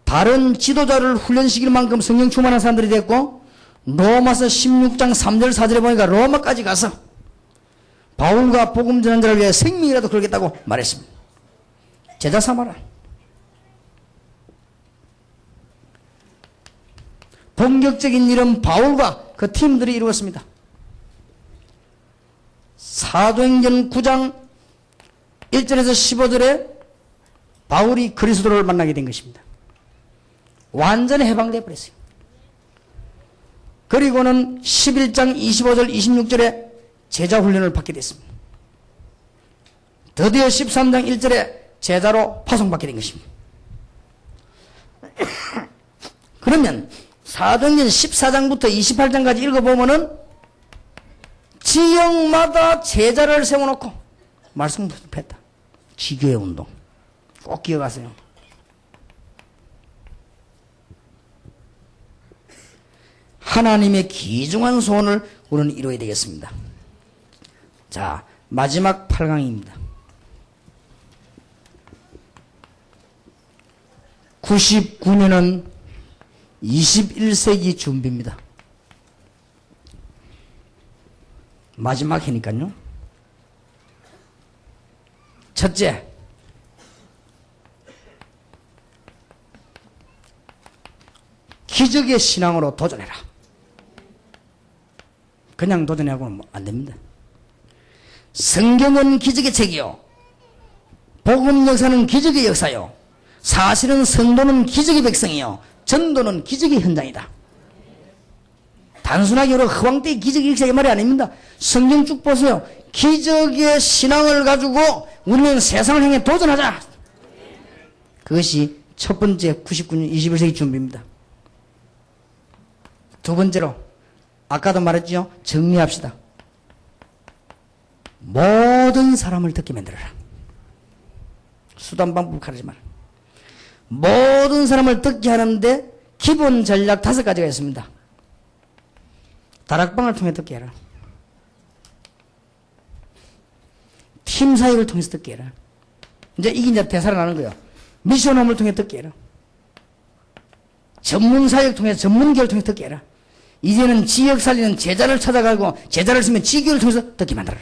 다른 지도자를 훈련시킬 만큼 성령 충만한 사람들이 됐고, 로마서 16장 3절 4절에 보니까 로마까지 가서 바울과 복음 전한 자를 위해 생명이라도 걸겠다고 말했습니다. 제자 삼아라. 본격적인 일은 바울과 그 팀들이 이루었습니다. 사도행전 9장 1절에서 15절에 바울이 그리스도를 만나게 된 것입니다. 완전히 해방되어 버렸어요. 그리고는 11장 25절 26절에 제자 훈련을 받게 됐습니다. 드디어 13장 1절에 제자로 파송받게 된 것입니다. 그러면 사도행전 14장부터 28장까지 읽어보면은 지역마다 제자를 세워놓고 말씀 했다. 지교의 운동. 꼭 기억하세요. 하나님의 귀중한 소원을 우리는 이루어야 되겠습니다. 자, 마지막 8강입니다. 99년은 21세기 준비입니다. 마지막 해니까요. 첫째, 기적의 신앙으로 도전해라. 그냥 도전하고는 안 됩니다. 성경은 기적의 책이요, 복음 역사는 기적의 역사요, 사실은 성도는 기적의 백성이요, 전도는 기적의 현장이다. 단순하게 여러 허황되게 기적의 역사의 말이 아닙니다. 성경 쭉 보세요. 기적의 신앙을 가지고 우리는 세상을 향해 도전하자. 그것이 첫 번째 99년 21세기 준비입니다. 두 번째로 아까도 말했죠. 정리합시다. 모든 사람을 듣게 만들어라. 수단 방법 가르지 마라. 모든 사람을 듣게 하는데 기본 전략 5가지가 있습니다. 다락방을 통해 듣게 해라. 팀 사역을 통해서 듣게 해라. 이제 이게 이제 대사를 나는 거예요. 미션홈을 통해 듣게 해라. 전문 사역 통해서 전문교를 통해 듣게 해라. 이제는 지역 살리는 제자를 찾아가고 제자를 쓰면 지교를 통해서 듣게 만들어라.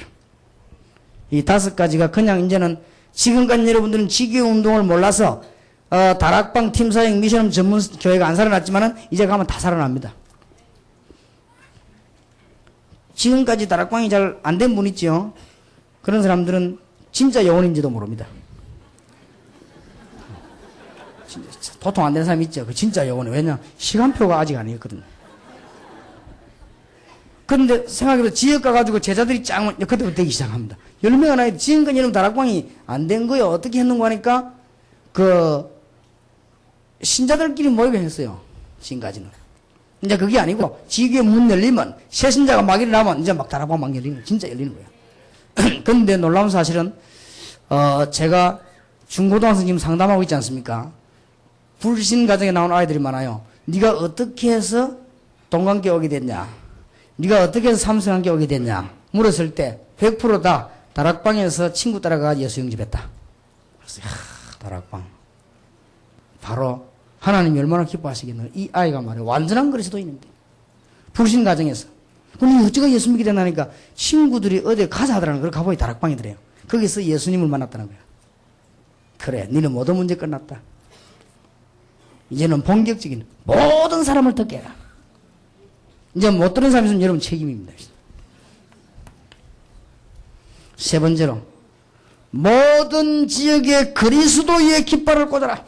이 5가지가 그냥 이제는 지금까지 여러분들은 지교 운동을 몰라서 다락방 팀 사역 미션홈 전문 교회가 안 살아났지만은 이제 가면 다 살아납니다. 지금까지 다락방이 잘 안 된 분 있죠? 그런 사람들은 진짜 영혼인지도 모릅니다. 진짜 도통 안 된 사람 있죠? 그 진짜 영혼이. 왜냐? 시간표가 아직 아니었거든요. 그런데 생각해보면 지역 가가지고 제자들이 짱, 그때부터 되기 시작합니다. 10명 하나에 지금까지 여러분 다락방이 안 된 거예요. 어떻게 했는가 하니까, 신자들끼리 모이게 했어요. 지금까지는. 이제 그게 아니고, 지교의 문 열리면, 새 신자가 막 일어나면, 이제 막 다락방 막 열리는 거예요. 진짜 열리는 거예요. 그런데 놀라운 사실은, 제가 중고등학생 지금 상담하고 있지 않습니까? 불신 가정에 나온 아이들이 많아요. 네가 어떻게 해서 동관계 오게 됐냐? 네가 어떻게 해서 삼성관계 오게 됐냐? 물었을 때 100% 다 다락방에서 친구 따라가 예수 영접했다. 그래서 다락방. 바로 하나님이 얼마나 기뻐하시겠노. 이 아이가 말이야. 완전한 그리스도인인데. 불신 가정에서. 근데 어찌가 예수 믿게 되나니까 친구들이 어디 가자 하더라는 걸 가보니 다락방이더래요. 거기서 예수님을 만났다는 거야. 그래, 너는 모든 문제 끝났다. 이제는 본격적인 모든 사람을 듣게 해라. 이제 못 들은 사람이 있으면 여러분 책임입니다. 세 번째로, 모든 지역에 그리스도의 깃발을 꽂아라.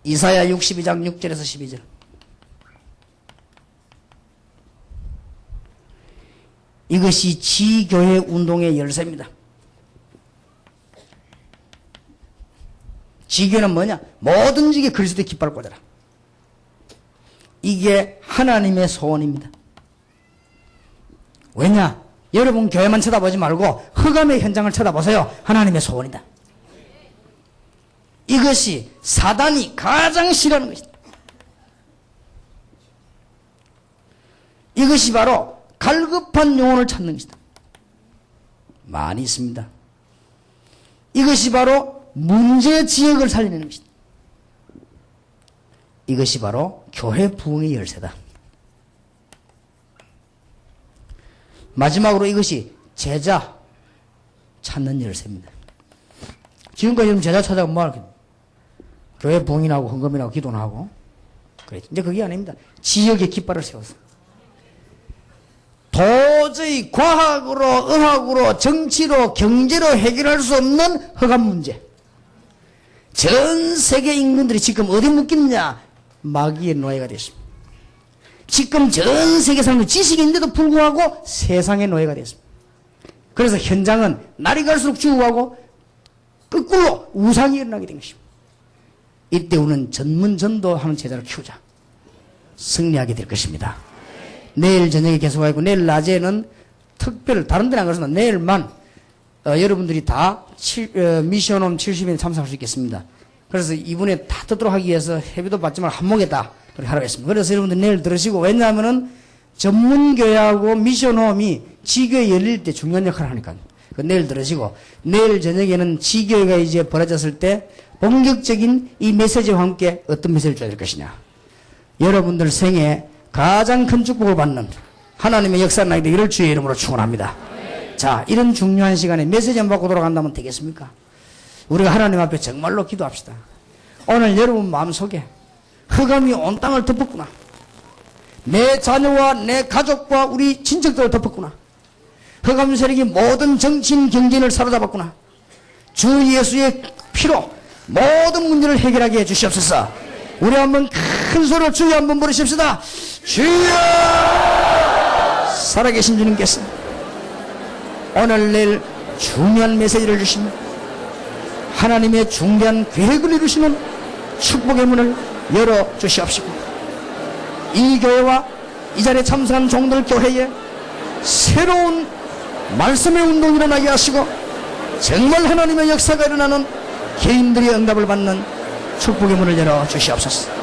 이사야 62장 6절에서 12절. 이것이 지교회 운동의 열쇠입니다. 지교는 뭐냐? 모든 지역에 그리스도의 깃발을 꽂아라. 이게 하나님의 소원입니다. 왜냐? 여러분 교회만 쳐다보지 말고 흑암의 현장을 쳐다보세요. 하나님의 소원이다. 이것이 사단이 가장 싫어하는 것이다. 이것이 바로 갈급한 영혼을 찾는 것이다. 많이 있습니다. 이것이 바로 문제 지역을 살리는 것이다. 이것이 바로 교회 부흥의 열쇠다. 마지막으로 이것이 제자 찾는 열쇠입니다. 지금까지 여러분 제자 찾아가 뭐 할까요? 교회 부흥이나 하고 헌금이나 하고 기도나 하고 그래. 이제 그게 아닙니다. 지역의 깃발을 세워서 도저히 과학으로 의학으로 정치로 경제로 해결할 수 없는 허감 문제. 전 세계 인간들이 지금 어디 묶이느냐? 마귀의 노예가 됐습니다. 지금 전 세계 사람들 지식인데도 불구하고 세상의 노예가 됐습니다. 그래서 현장은 날이 갈수록 죽어가고 거꾸로 우상이 일어나게 된 것입니다. 이때 우리는 전문 전도하는 제자를 키우자. 승리하게 될 것입니다. 내일 저녁에 계속하고 내일 낮에는 특별 다른 데는 안 그렇습니다. 내일만 여러분들이 다 미션홈 70인 참석할 수 있겠습니다. 그래서 이분에 다 듣도록 하기 위해서 회비도 받지만 한목에 다 그렇게 하라고 했습니다. 그래서 여러분들 내일 들으시고, 왜냐하면은 전문교회하고 미션홈이 지교회 열릴 때 중요한 역할을 하니까요. 내일 들으시고, 내일 저녁에는 지교회가 이제 벌어졌을 때 본격적인 이 메시지와 함께 어떤 메시지를 줘야 될 것이냐. 여러분들 생에 가장 큰 축복을 받는 하나님의 역사가 나게 되기를 주의 이름으로 축원합니다. 자, 이런 중요한 시간에 메시지만 받고 돌아간다면 되겠습니까? 우리가 하나님 앞에 정말로 기도합시다. 오늘 여러분 마음속에 흑암이 온 땅을 덮었구나. 내 자녀와 내 가족과 우리 친척들을 덮었구나. 흑암 세력이 모든 정치인 경제인을 사로잡았구나. 주 예수의 피로 모든 문제를 해결하게 해주시옵소서. 우리 한번 큰 소리로 주여 한번 부르십시다. 주여! 살아계신 주님께서 오늘 내일 중요한 메시지를 주십니다. 하나님의 중대한 계획을 이루시는 축복의 문을 열어주시옵시고, 이 교회와 이 자리에 참석한 종들 교회에 새로운 말씀의 운동이 일어나게 하시고, 정말 하나님의 역사가 일어나는 개인들이 응답을 받는 축복의 문을 열어주시옵소서.